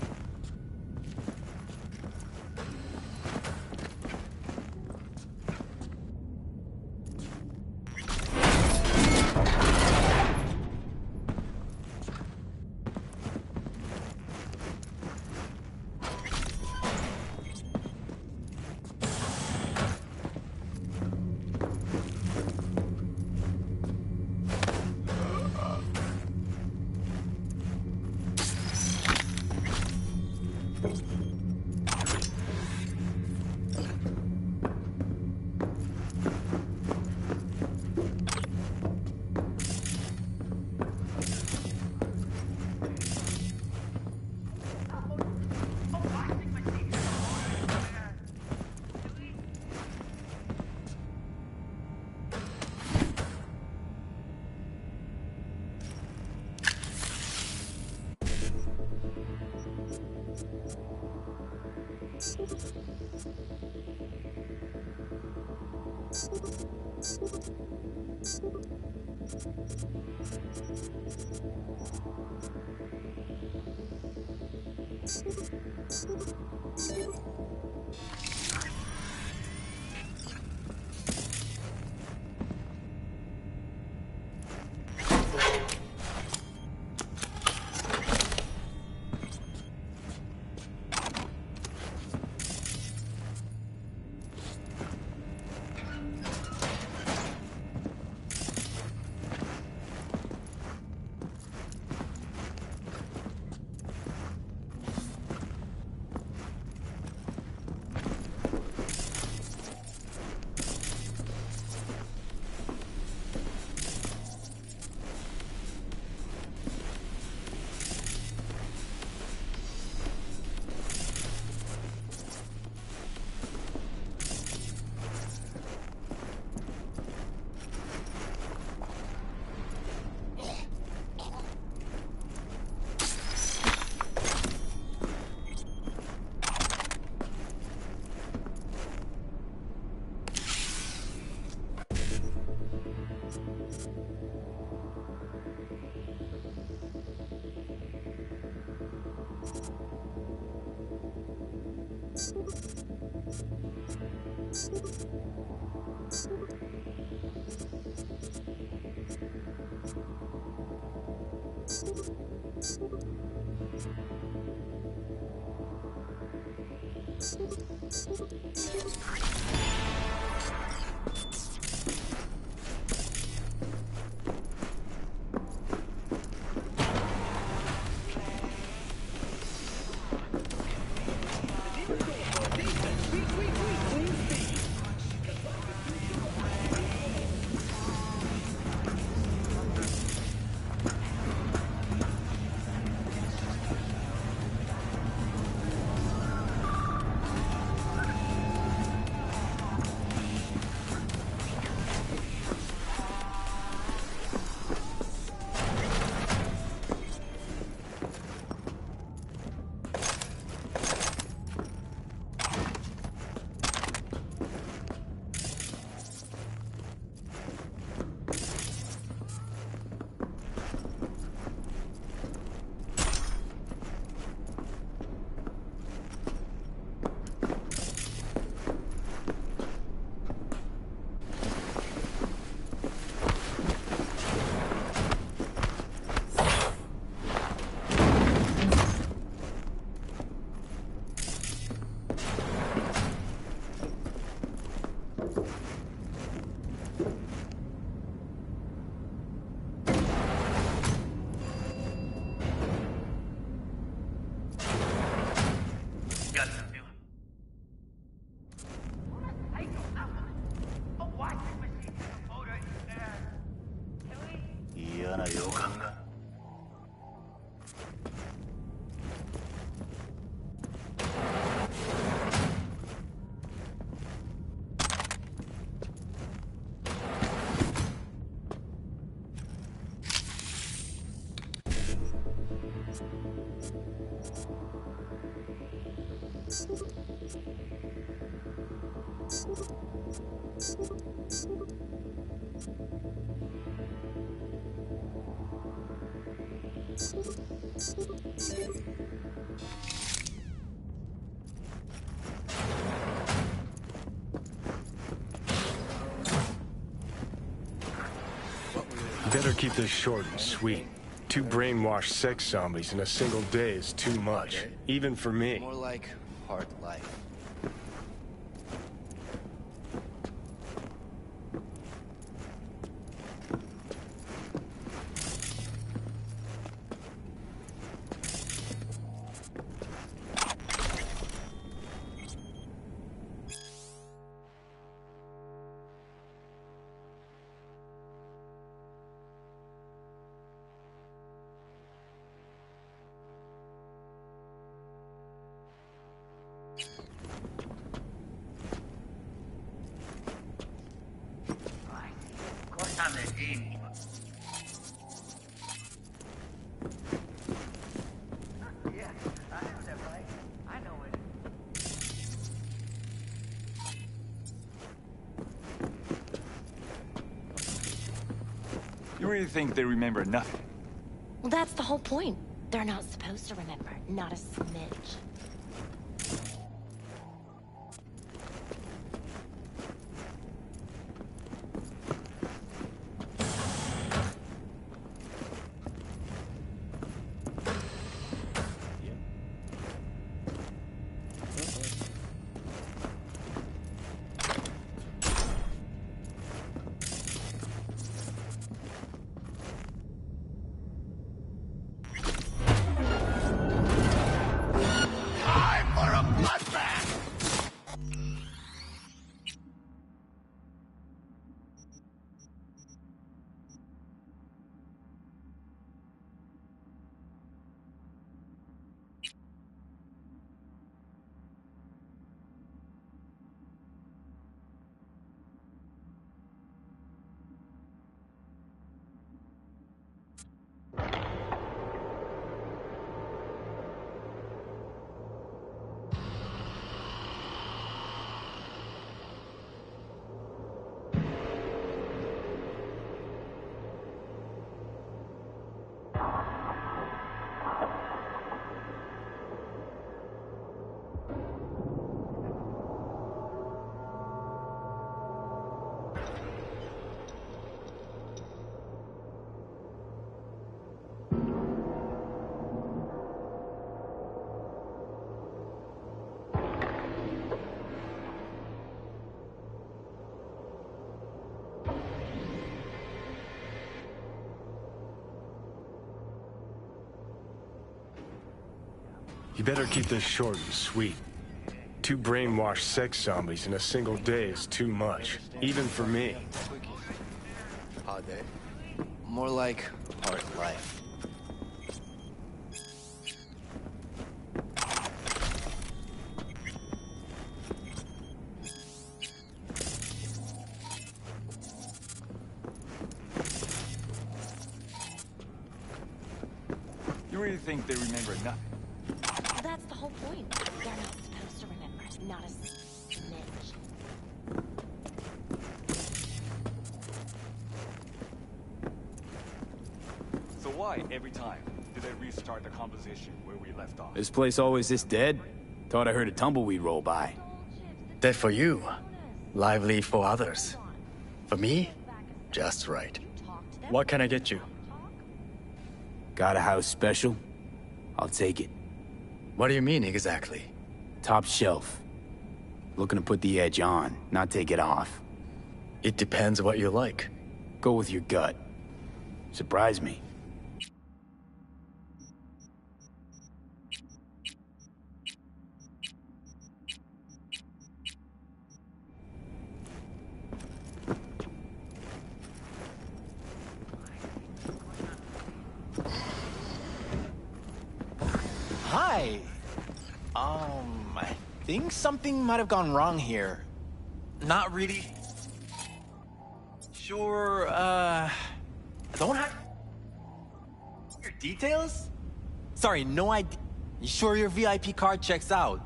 Better keep this short and sweet. 2 brainwashed sex zombies in a single day is too much, even for me. More like hard life. You really think they remember nothing? Well, that's the whole point. They're not supposed to remember, not a smidge. You better keep this short and sweet. 2 brainwashed sex zombies in a single day is too much, even for me. Hard day. More like hard life. You really think they remember nothing? Well, that's the whole point. They're not supposed to remember, not a smidge. So why, every time, did they restart the conversation where we left off? This place always this dead? Thought I heard a tumbleweed roll by. Dead for you, lively for others. For me, just right. What can I get you? Got a house special? I'll take it. What do you mean exactly? Top shelf. Looking to put the edge on, not take it off. It depends what you like. Go with your gut. Surprise me. Hi. I think something might have gone wrong here. Not really. Sure, don't have your details? Sorry, no idea. You sure your VIP card checks out?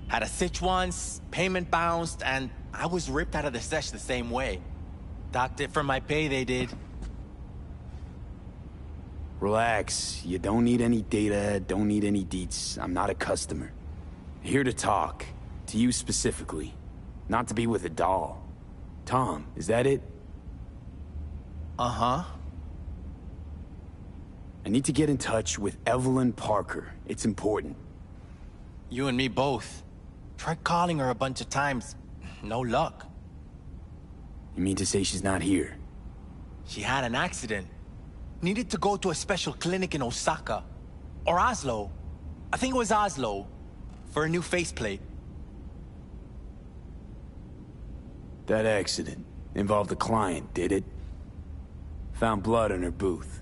Had a sitch once, payment bounced, and I was ripped out of the sesh the same way. Docked it for my pay, they did. Relax. You don't need any data, don't need any deets. I'm not a customer. Here to talk. To you specifically. Not to be with a doll. Tom, is that it? Uh-huh. I need to get in touch with Evelyn Parker. It's important. You and me both. Tried calling her a bunch of times. No luck. You mean to say she's not here? She had an accident. Needed to go to a special clinic in Osaka. Or Oslo. I think it was Oslo. For a new faceplate. That accident involved a client, did it? Found blood in her booth.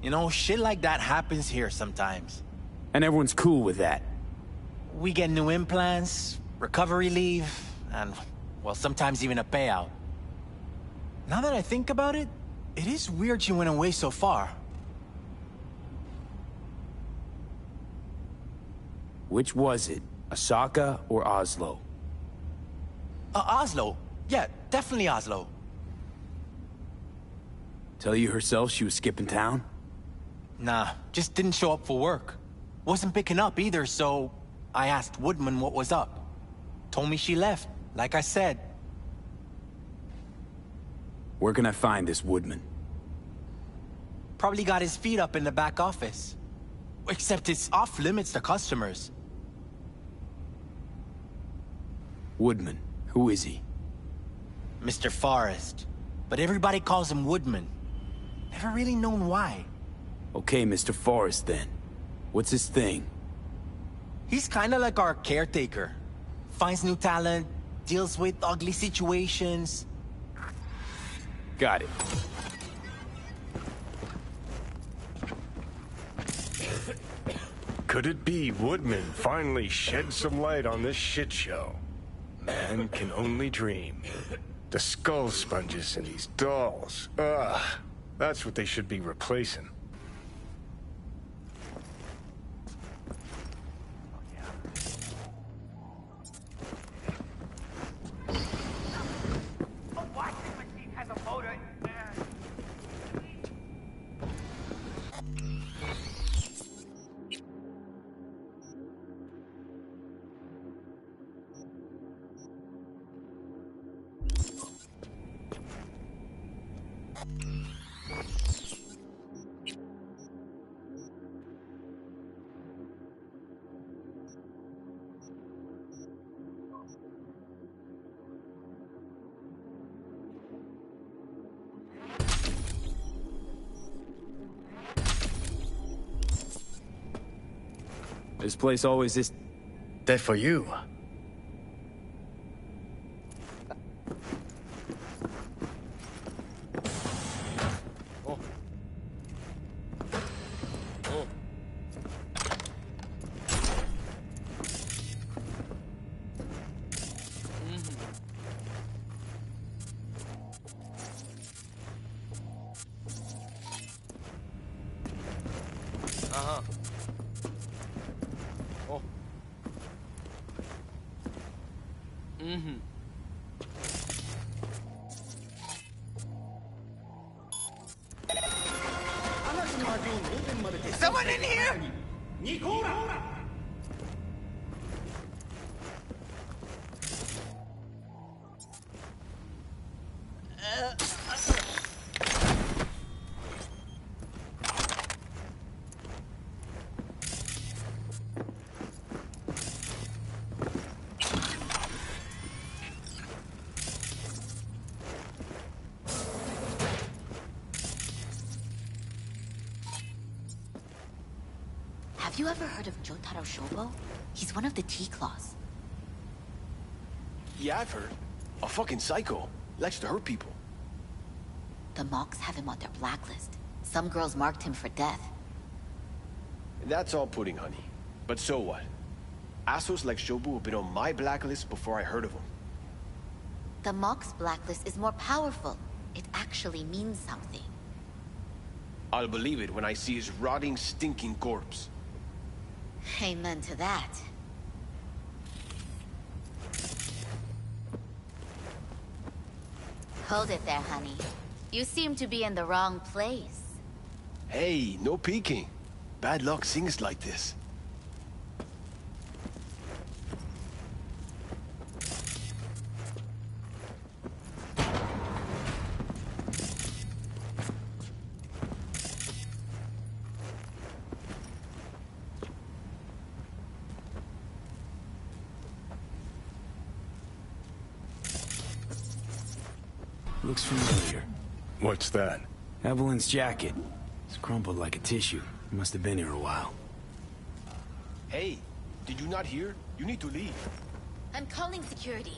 You know, shit like that happens here sometimes. And everyone's cool with that. We get new implants, recovery leave, and, well, sometimes even a payout. Now that I think about it, it is weird she went away so far. Which was it? Osaka or Oslo? Oslo. Yeah, definitely Oslo. Tell you herself she was skipping town? Nah, just didn't show up for work. Wasn't picking up either, so I asked Woodman what was up. Told me she left, like I said. Where can I find this Woodman? Probably got his feet up in the back office. Except it's off limits to customers. Woodman, who is he? Mr. Forrest. But everybody calls him Woodman. Never really known why. Okay, Mr. Forrest then. What's his thing? He's kinda like our caretaker. Finds new talent, deals with ugly situations. Got it. Could it be Woodman finally shed some light on this shit show? Man can only dream. The skull sponges in these dolls. Ugh. That's what they should be replacing. This place always is... That for you. Is someone in here? Have you ever heard of Jotaro Shobo? He's one of the T-Claws. Yeah, I've heard. A fucking psycho. Likes to hurt people. The Mox have him on their blacklist. Some girls marked him for death. That's all pudding, honey. But so what? Assholes like Shobu have been on my blacklist before I heard of him. The Mox blacklist is more powerful. It actually means something. I'll believe it when I see his rotting, stinking corpse. Amen to that. Hold it there, honey. You seem to be in the wrong place. Hey, no peeking. Bad luck sings like this. Looks familiar. What's that? Evelyn's jacket. It's crumpled like a tissue. Must have been here a while. Hey, did you not hear? You need to leave. I'm calling security.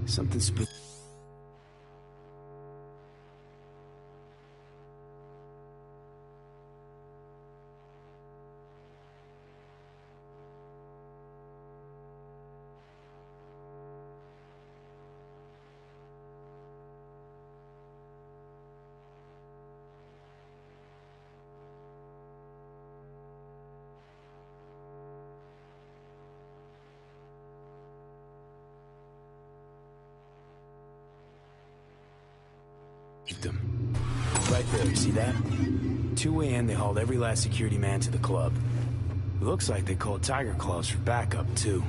Something spooky. Them. Right there, you see that? 2 a.m. they hauled every last security man to the club. Looks like they called Tiger Claws for backup, too.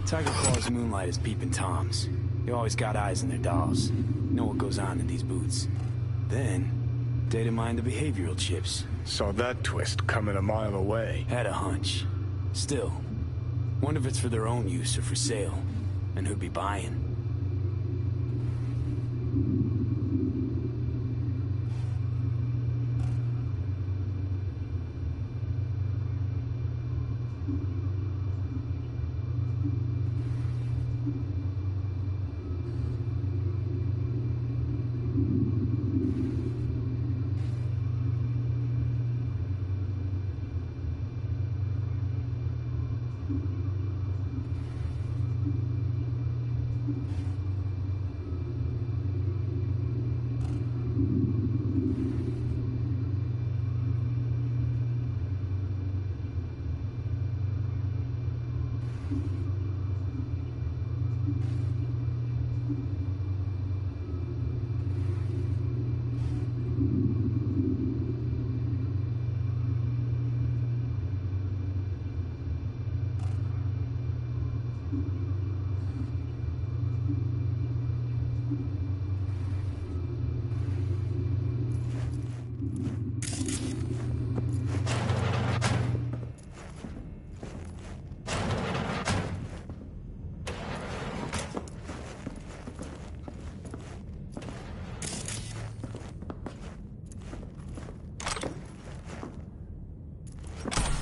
Tiger Claw's moonlight is peeping Toms. They always got eyes on their dolls. Know what goes on in these boots. Then, Data mined the behavioral chips. Saw that twist coming a mile away. Had a hunch. Still, wonder if it's for their own use or for sale. And who'd be buying?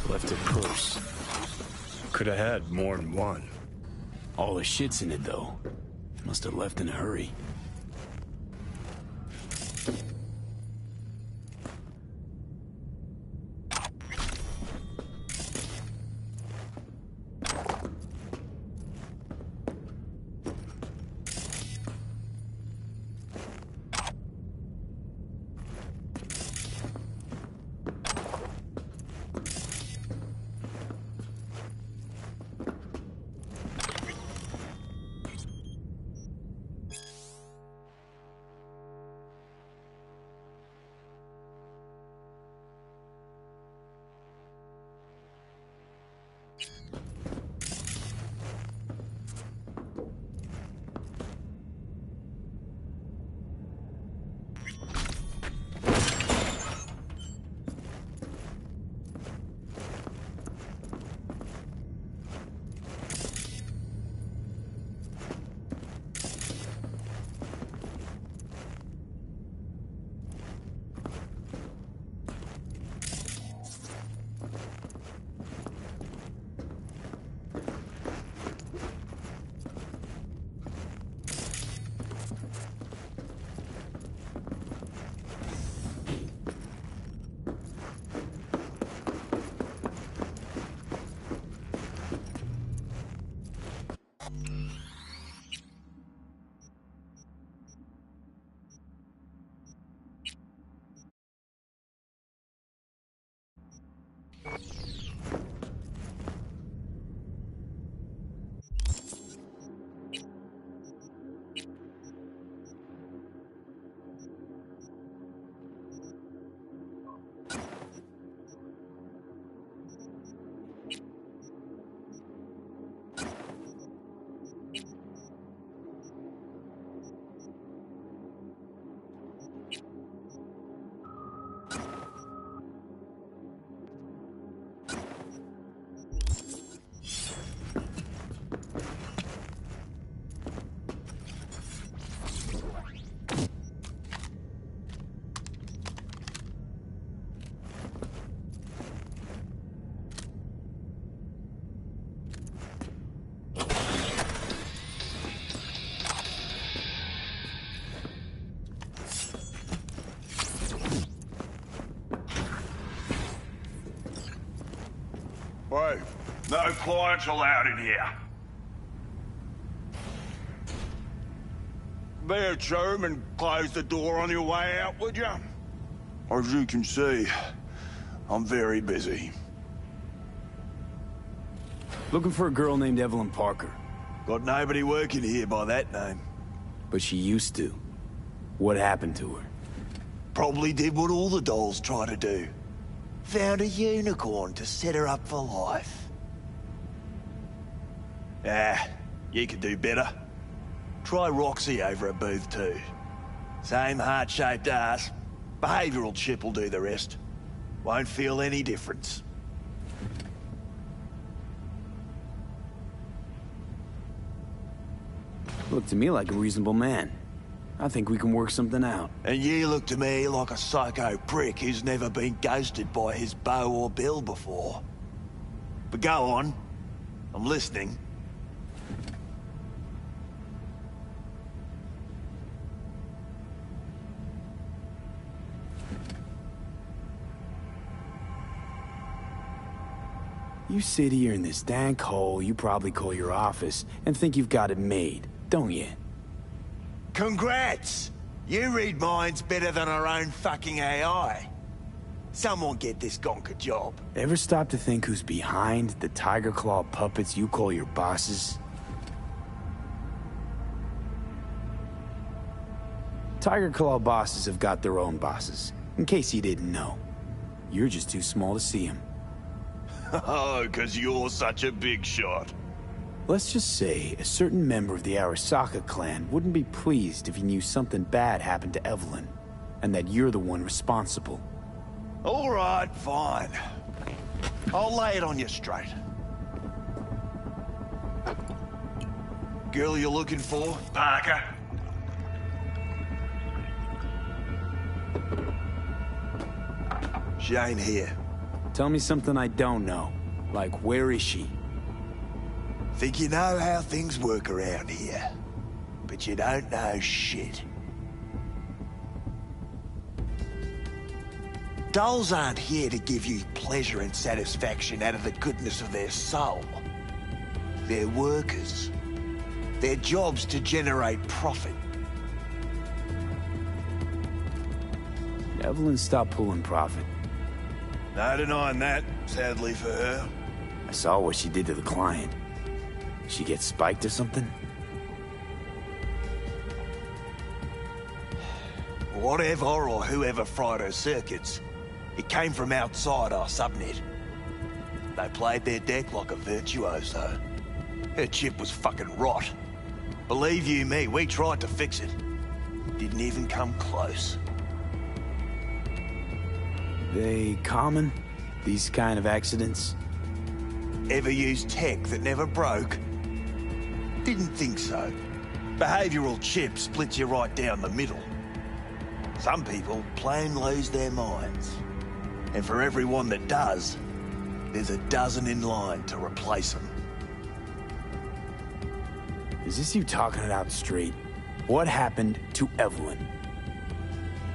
Left a purse. Could have had more than one. All the shit's in it, though. Must have left in a hurry. Wait, no clients allowed in here. Be a chum and close the door on your way out, would you? As you can see, I'm very busy. Looking for a girl named Evelyn Parker. Got nobody working here by that name. But she used to. What happened to her? Probably did what all the dolls try to do. Found a unicorn to set her up for life. Ah, you could do better. Try Roxy over at booth 2. Same heart-shaped ass, Behavioral chip will do the rest. Won't feel any difference. Look to me like a reasonable man. I think we can work something out. And you look to me like a psycho prick who's never been ghosted by his beau or bill before. But go on. I'm listening. You sit here in this dank hole you probably call your office and think you've got it made, don't you? Congrats! You read minds better than our own fucking AI. Someone get this gonk a job. Ever stop to think who's behind the tiger claw puppets you call your bosses? Tiger claw bosses have got their own bosses, in case you didn't know. You're just too small to see them. Oh, 'cause you're such a big shot. Let's just say a certain member of the Arasaka clan wouldn't be pleased if he knew something bad happened to Evelyn, and that you're the one responsible. All right, fine. I'll lay it on you straight. Girl you're looking for, Parker? She ain't here. Tell me something I don't know. Like, where is she? Think you know how things work around here, but you don't know shit. Dolls aren't here to give you pleasure and satisfaction out of the goodness of their soul. They're workers. Their job's to generate profit. Evelyn stopped pulling profit. No denying that, sadly for her. I saw what she did to the client. She get spiked or something? Whatever or whoever fried her circuits, it came from outside our subnet. They played their deck like a virtuoso. Her chip was fucking rot. Believe you me, we tried to fix it. Didn't even come close. They common? These kind of accidents? Ever used tech that never broke? Didn't think so. Behavioral chip splits you right down the middle. Some people plain lose their minds. And for everyone that does, there's a dozen in line to replace them. Is this you talking it out straight? What happened to Evelyn?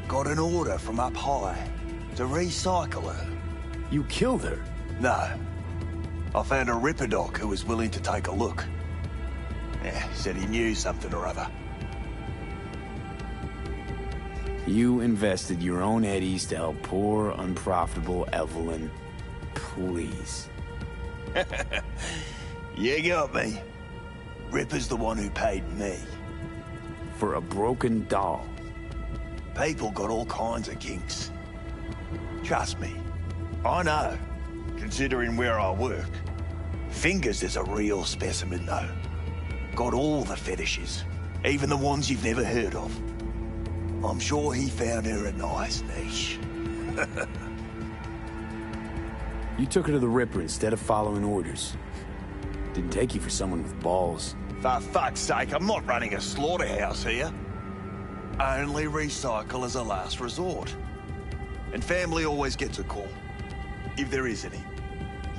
Got an order from up high to recycle her. You killed her? No. I found a Ripper doc who was willing to take a look. Yeah, said he knew something or other. You invested your own eddies to help poor, unprofitable Evelyn. Please. You got me. Ripper's the one who paid me. For a broken doll. People got all kinds of kinks. Trust me, I know, considering where I work. Fingers is a real specimen, though. Got all the fetishes, even the ones you've never heard of. I'm sure he found her a nice niche. You took her to the Ripper instead of following orders. Didn't take you for someone with balls. For fuck's sake, I'm not running a slaughterhouse here. Only recycle as a last resort. And family always gets a call, if there is any.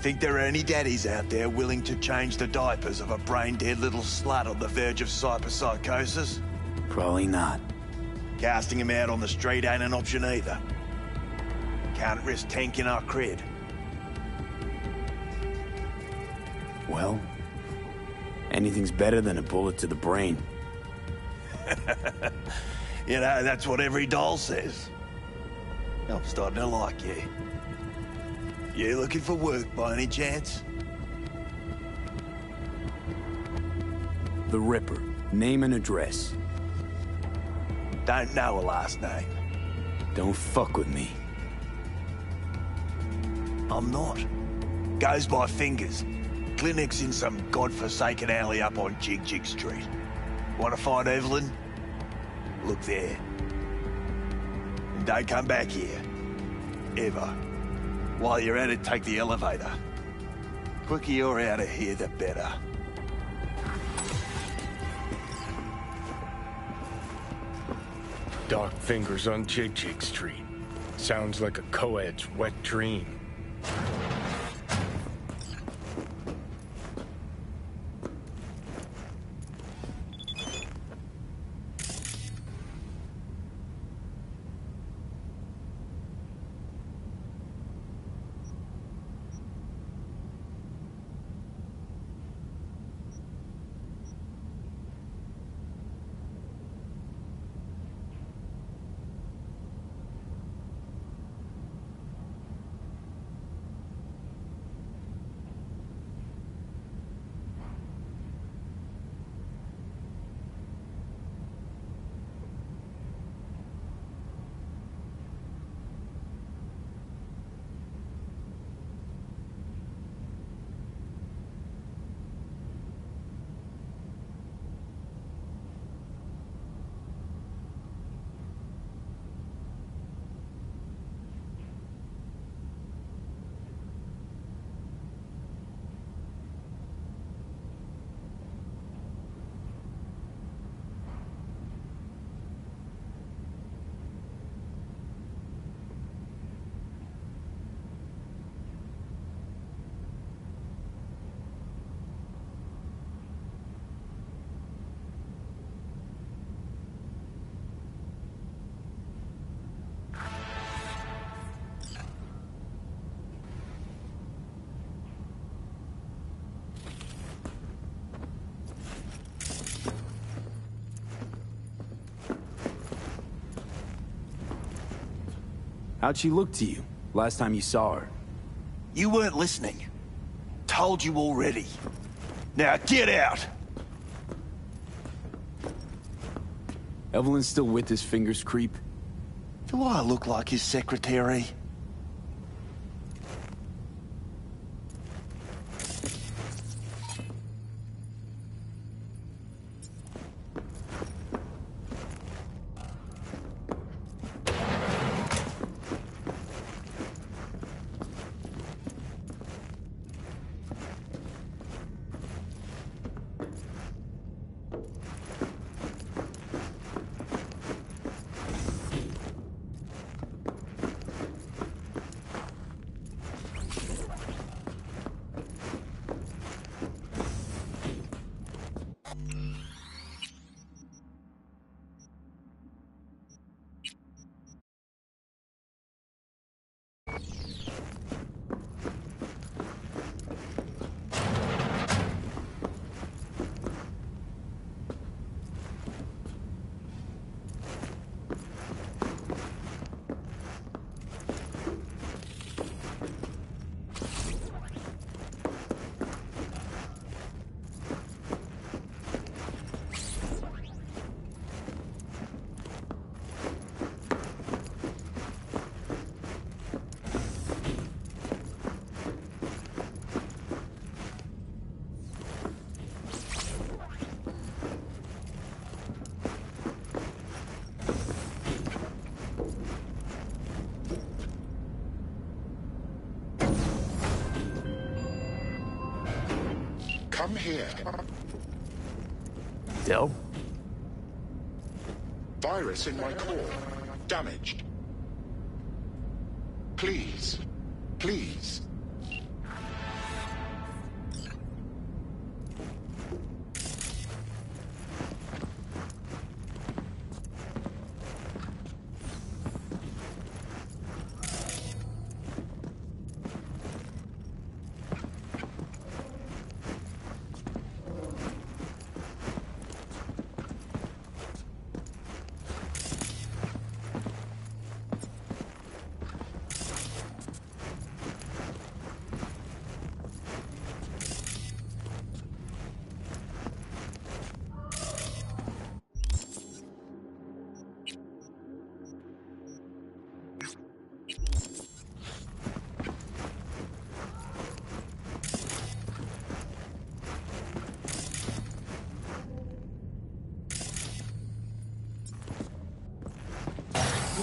Think there are any daddies out there willing to change the diapers of a brain-dead little slut on the verge of cyberpsychosis? Probably not. Casting him out on the street ain't an option either. Can't risk tanking our cred. Well, anything's better than a bullet to the brain. You know, that's what every doll says. I'm starting to like you. You looking for work by any chance? The Ripper. Name and address. Don't know a last name. Don't fuck with me. I'm not. Goes by Fingers. Clinic's in some godforsaken alley up on Jig Jig Street. Want to find Evelyn? Look there. And don't come back here. Ever. While you're at it, take the elevator. Quicker you're out of here, the better. Dark fingers on Jig Street. Sounds like a co-ed's wet dream. How'd she look to you last time you saw her? You weren't listening. Told you already. Now get out! Evelyn's still with this fingers creep? Do I look like his secretary? Come here. Del? Virus in my core. Damaged. Please. Please.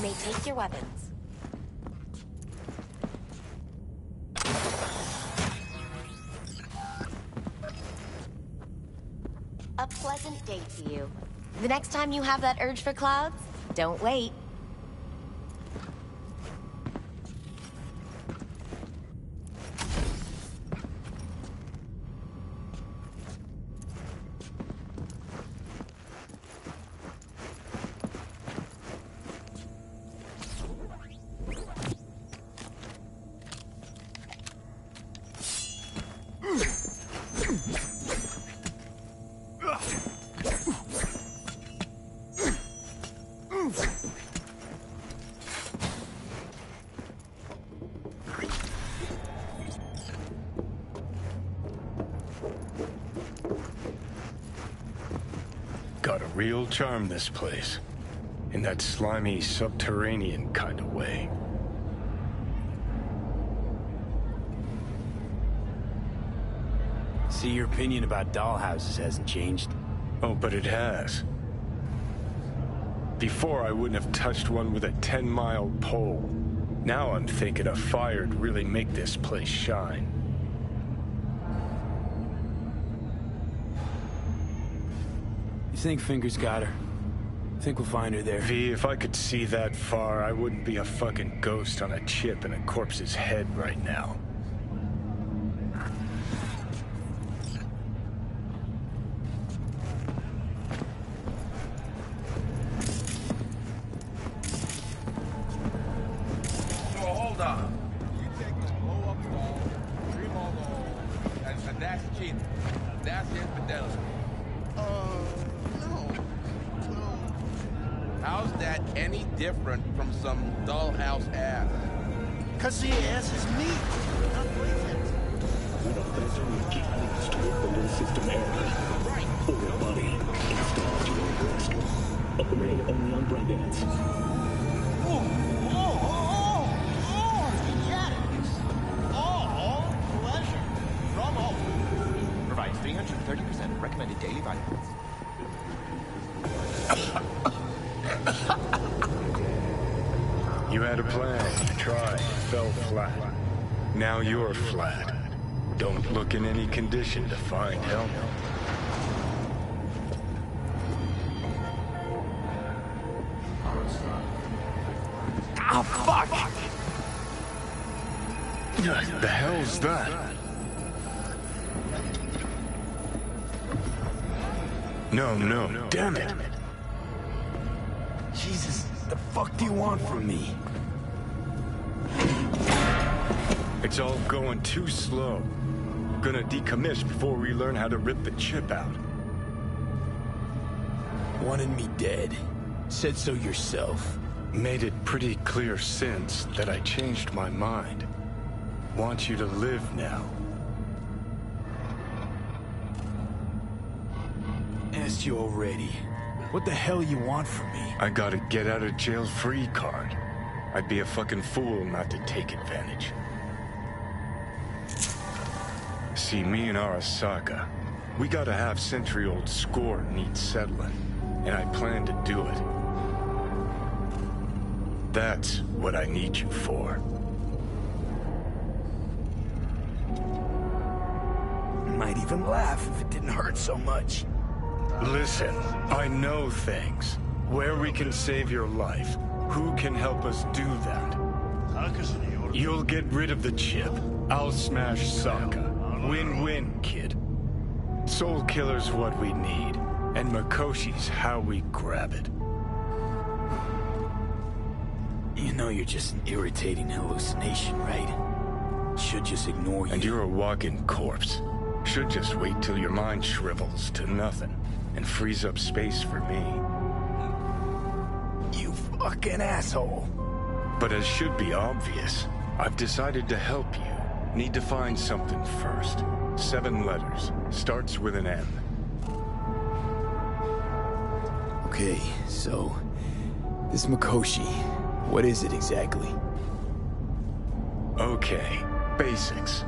may take your weapons. A pleasant day to you. The next time you have that urge for clouds, don't wait. Got a real charm, this place. In that slimy, subterranean kind of way. See, your opinion about dollhouses hasn't changed. Oh, but it has. Before, I wouldn't have touched one with a 10-mile pole. Now I'm thinking a fire'd really make this place shine. You think Fingers got her? Think we'll find her there? V, if I could see that far, I wouldn't be a fucking ghost on a chip in a corpse's head right now. So hold on. You take the blow-up doll, remodel the hole, and that's cheating. That's infidelity. No. How's that any different from some dollhouse ass? Cause the ass is meat, not boyfriend. With a bezel and key links to a below system area. Right. Or a body installed to your wrist. Operating only on breakdance. All pleasure. From home. Provides 330% recommended daily vitamins. You had a plan, tried, fell flat. Now you're flat. Don't look in any condition to find help. Oh, fuck! The hell's that? No, damn it. Jesus, the fuck do you want from me? It's all going too slow. Gonna decommiss before we learn how to rip the chip out. Wanted me dead. Said so yourself. Made it pretty clear since that I changed my mind. Want you to live now. Asked you already. What the hell you want from me? I got a get out of jail free card. I'd be a fucking fool not to take advantage. See, me and Arasaka, we gotta have century-old score needs settling, and I plan to do it. That's what I need you for. Might even laugh if it didn't hurt so much. Listen, I know things. Where we can save your life. Who can help us do that? You'll get rid of the chip. I'll smash Sokka. Win-win, kid. Soul Killer's what we need, and Makoshi's how we grab it. You know you're just an irritating hallucination, right? Should just ignore you. And you're a walking corpse. Should just wait till your mind shrivels to nothing and frees up space for me. You fucking asshole. But as should be obvious, I've decided to help you. Need to find something first. 7 letters. Starts with an M. Okay, so... this Makoshi, what is it exactly? Okay, basics.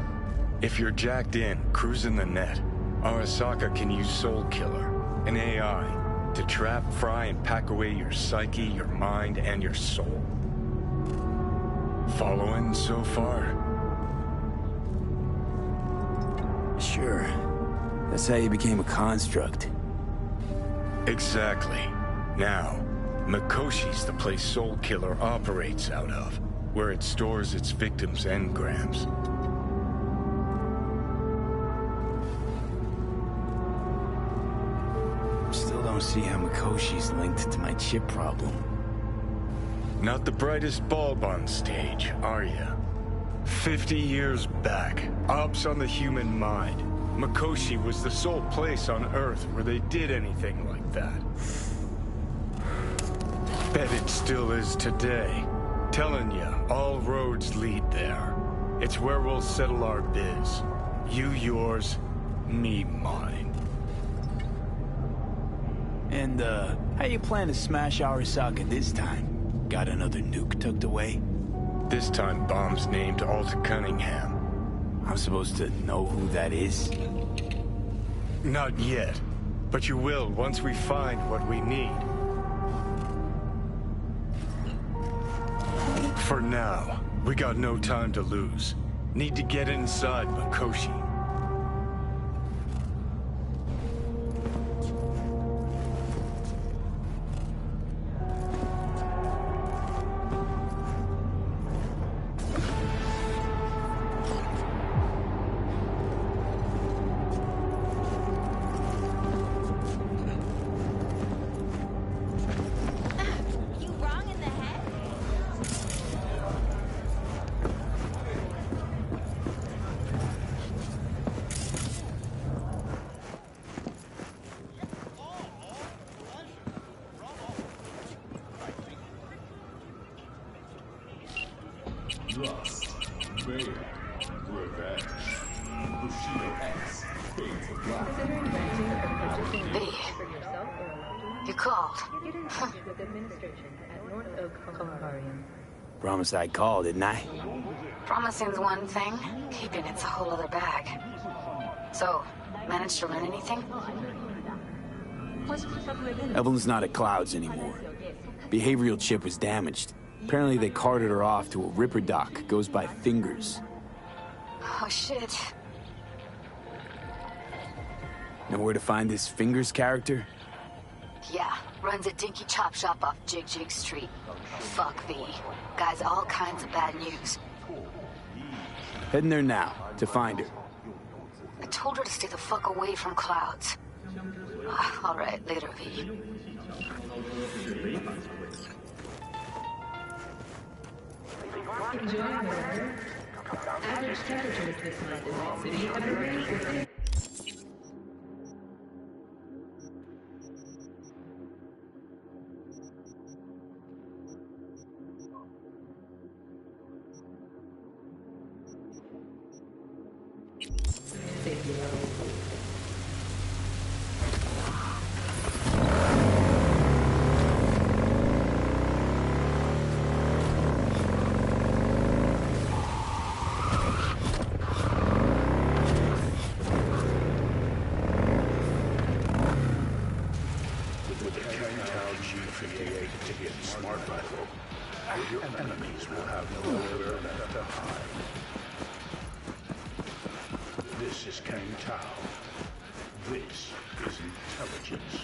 If you're jacked in, cruising the net, Arasaka can use Soul Killer, an AI, To trap, fry, and pack away your psyche, your mind, and your soul. Following so far? Sure. That's how you became a construct. Exactly. Now, Mikoshi's the place Soul Killer operates out of, where it stores its victims' engrams. Still don't see how Mikoshi's linked to my chip problem. Not the brightest bulb on stage, are ya? 50 years back, ops on the human mind. Mikoshi was the sole place on Earth where they did anything like that. Bet it still is today. Telling ya, all roads lead there. It's where we'll settle our biz. You yours, me mine. And, how you plan to smash Arasaka this time? Got another nuke tucked away? This time bomb's named Alta Cunningham. I'm supposed to know who that is? Not yet, but you will once we find what we need. For now, we got no time to lose. Need to get inside Mikoshi. You called. Promised I'd call, didn't I? Promising's one thing, keeping it's a whole other bag. So, managed to learn anything? Evelyn's not at Clouds anymore. Behavioral chip was damaged. Apparently they carted her off to a Ripper dock. Goes by Fingers. Oh, shit. Know where to find this Fingers character? Yeah, runs a dinky chop shop off Jig Street. Fuck V. Guy's all kinds of bad news. Heading there now, to find her. I told her to stay the fuck away from Clouds. All right, later, V. Average temperatures this month in Night City have remained within. Safety level. This is Kang Tao. This is intelligence.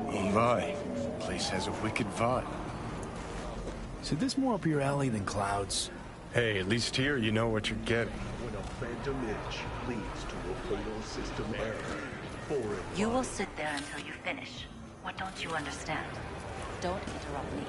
Oh my, place has a wicked vibe. So this more up your alley than Clouds? Hey, at least here you know what you're getting. When a phantom itch leads to a fatal system error, You will sit there until you finish. What don't you understand? Don't interrupt me.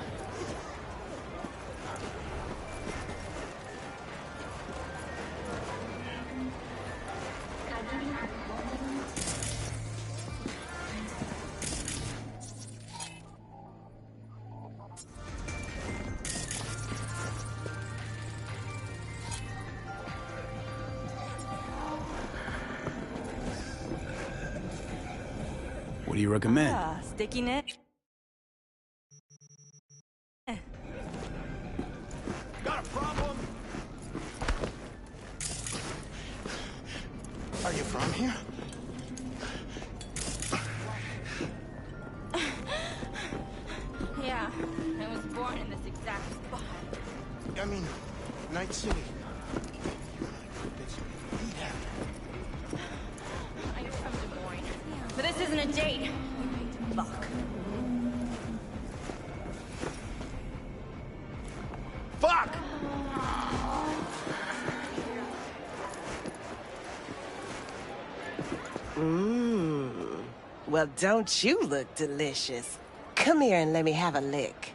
What do you recommend? Sticky net? Got a problem? you from here? Yeah, I was born in this exact spot. I mean, Night City. I'm from Des Moines. But this isn't a date. Fuck. Fuck! Well, don't you look delicious? Come here and let me have a lick.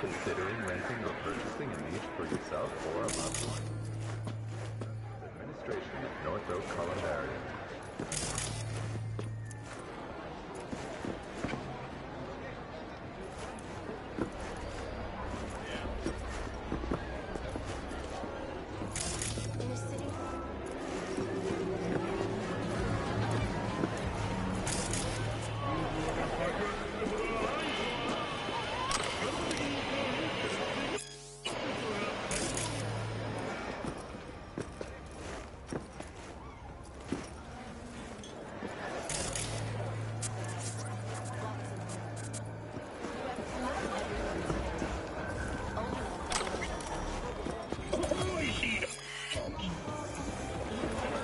Considering renting or purchasing a niche for yourself or a loved one. Administration of North Oak Columbarium.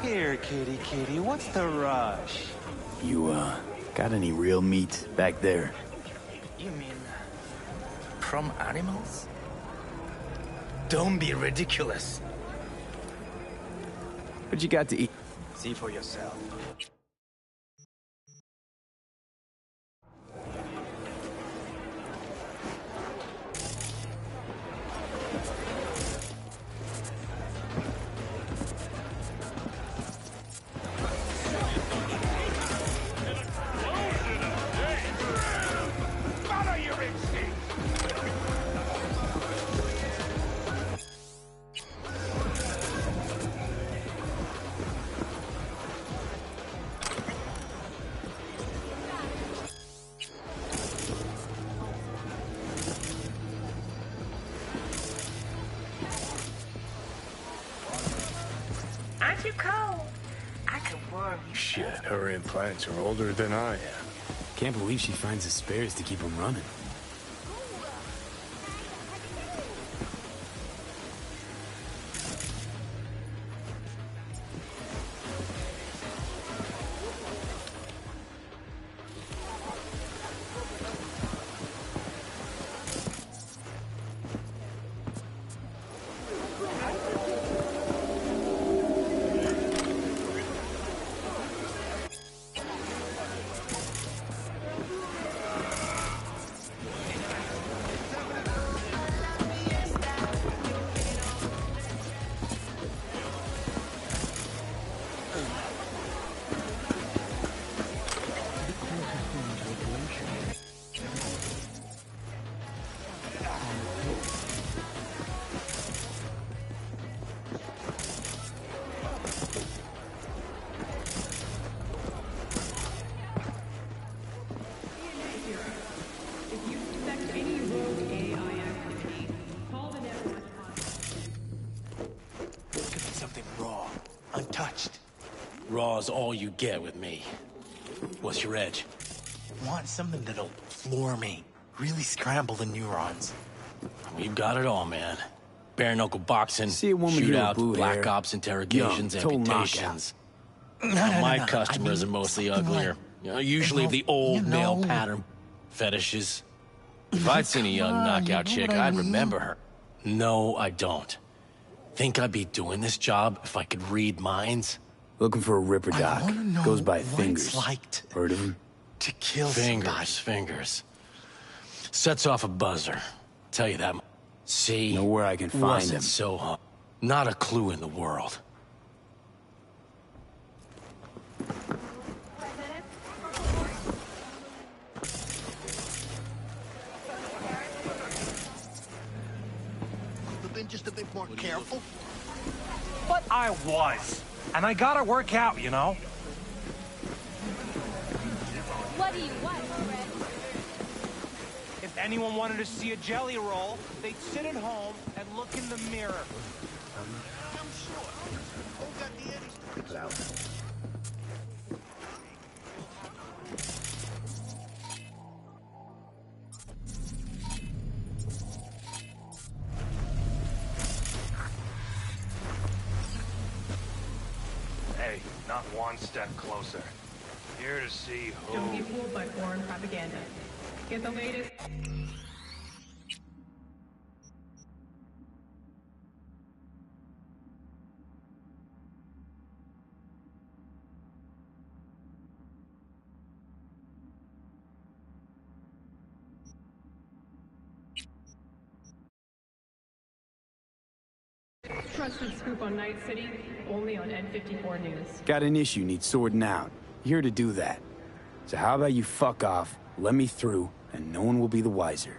Here, kitty, what's the rush? You, got any real meat back there? You mean... from animals? Don't be ridiculous. What you got to eat? See for yourself. Aren't you cold? I could warm you. Shit, her implants are older than I am. Can't believe she finds the spares to keep them running. Untouched. Raw's all you get with me. What's your edge? Want something that'll floor me. Really scramble the neurons. We've got it all, man. Bare knuckle boxing, See a woman here with shootouts, blue black hair. ops, interrogations, Young, total amputations. knockout. My no. customers I mean are mostly something uglier. like- You know, usually the old you male know. pattern fetishes. If I'd seen a young knockout chick, I'd remember her. No, I don't. Think I'd be doing this job if I could read minds? Looking for a Ripper Doc. Goes by what Fingers. it's like Heard of him? to kill fingers. Sets off a buzzer. Tell you that. See, Know where I can find wasn't him. so hard. Not a clue in the world. Could've been just a bit more careful. But I was. And I gotta work out, you know? What do you want, Fred? If anyone wanted to see a jelly roll, they'd sit at home and look in the mirror. I'm sure. Who got the It's out. Hey, not one step closer. Here to see who... Don't be fooled by foreign propaganda. Get the latest... Trusted scoop on Night City, only on N54 News. Got an issue needs sorting out. Here to do that. So how about you fuck off, let me through, and no one will be the wiser.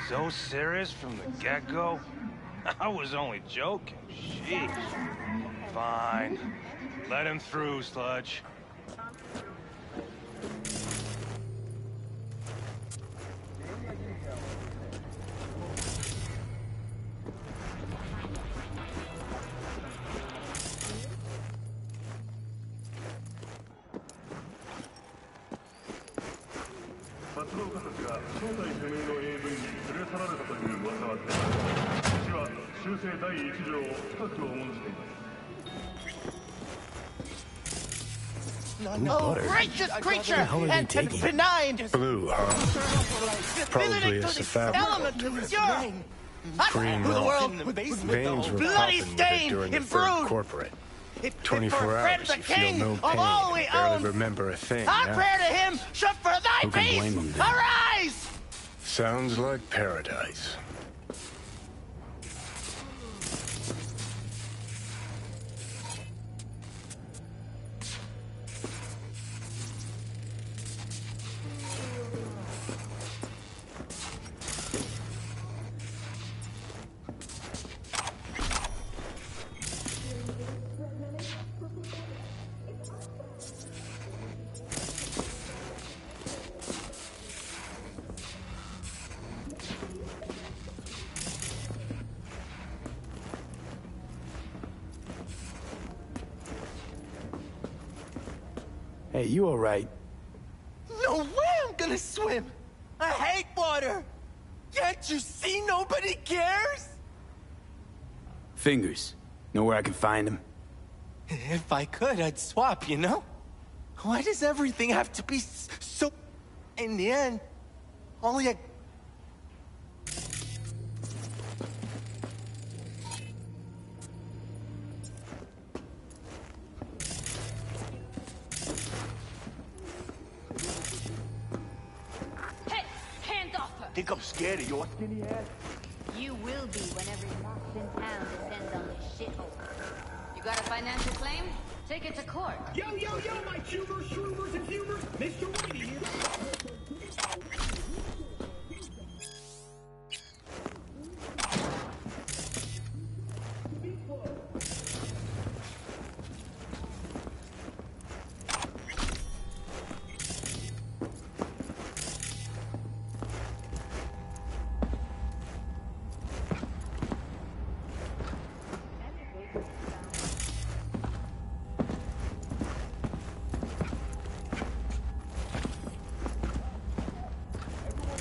So serious from the get-go? I was only joking. Jeez. Fine. Let him through, Sludge. Oh, gracious creature and benign Blue, huh? Probably a safari. element of pure. Green Who the rock. world Veins were bloody popping with it stain during the and third brood. corporate. It 24 for Fred hours, the you feel king no of pain, all we barely own. remember a thing. Our yeah? prayer to him should for thy Who can peace blame him then? arise. Sounds like paradise. Hey, you alright? No way I'm gonna swim. I hate water. Can't you see nobody cares? Fingers. Know where I can find him? If I could, I'd swap, you know? Why does everything have to be so... In the end, only a... Hey, hands off her! Think I'm scared of your skinny ass? You will be when every mox in town descends on this shithole. You got a financial claim? Take it to court. Yo, my tubers, shroomers, and humors! Mr. Whitey here!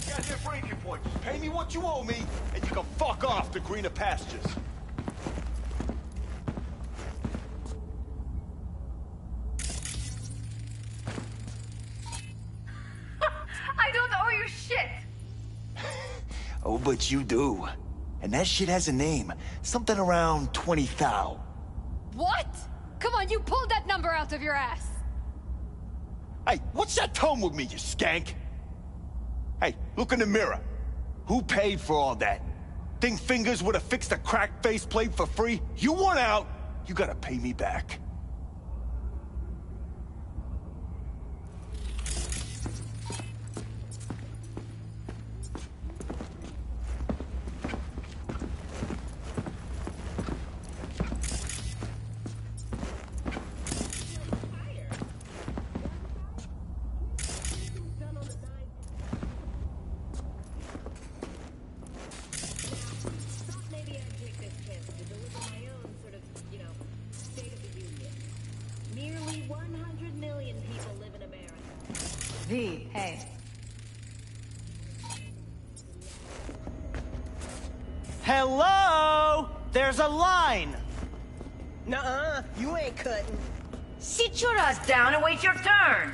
Got your breaking point. Just pay me what you owe me, and you can fuck off to greener pastures. I don't owe you shit! Oh, but you do. And that shit has a name. Something around 20 thou. What? Come on, you pulled that number out of your ass! Hey, what's that tone with me, you skank? Hey, look in the mirror. Who paid for all that? Think Fingers would have fixed a cracked faceplate for free? You want out, you gotta pay me back. V, hey. Hello? There's a line! Nuh-uh, you ain't cutting. Sit your ass down and wait your turn.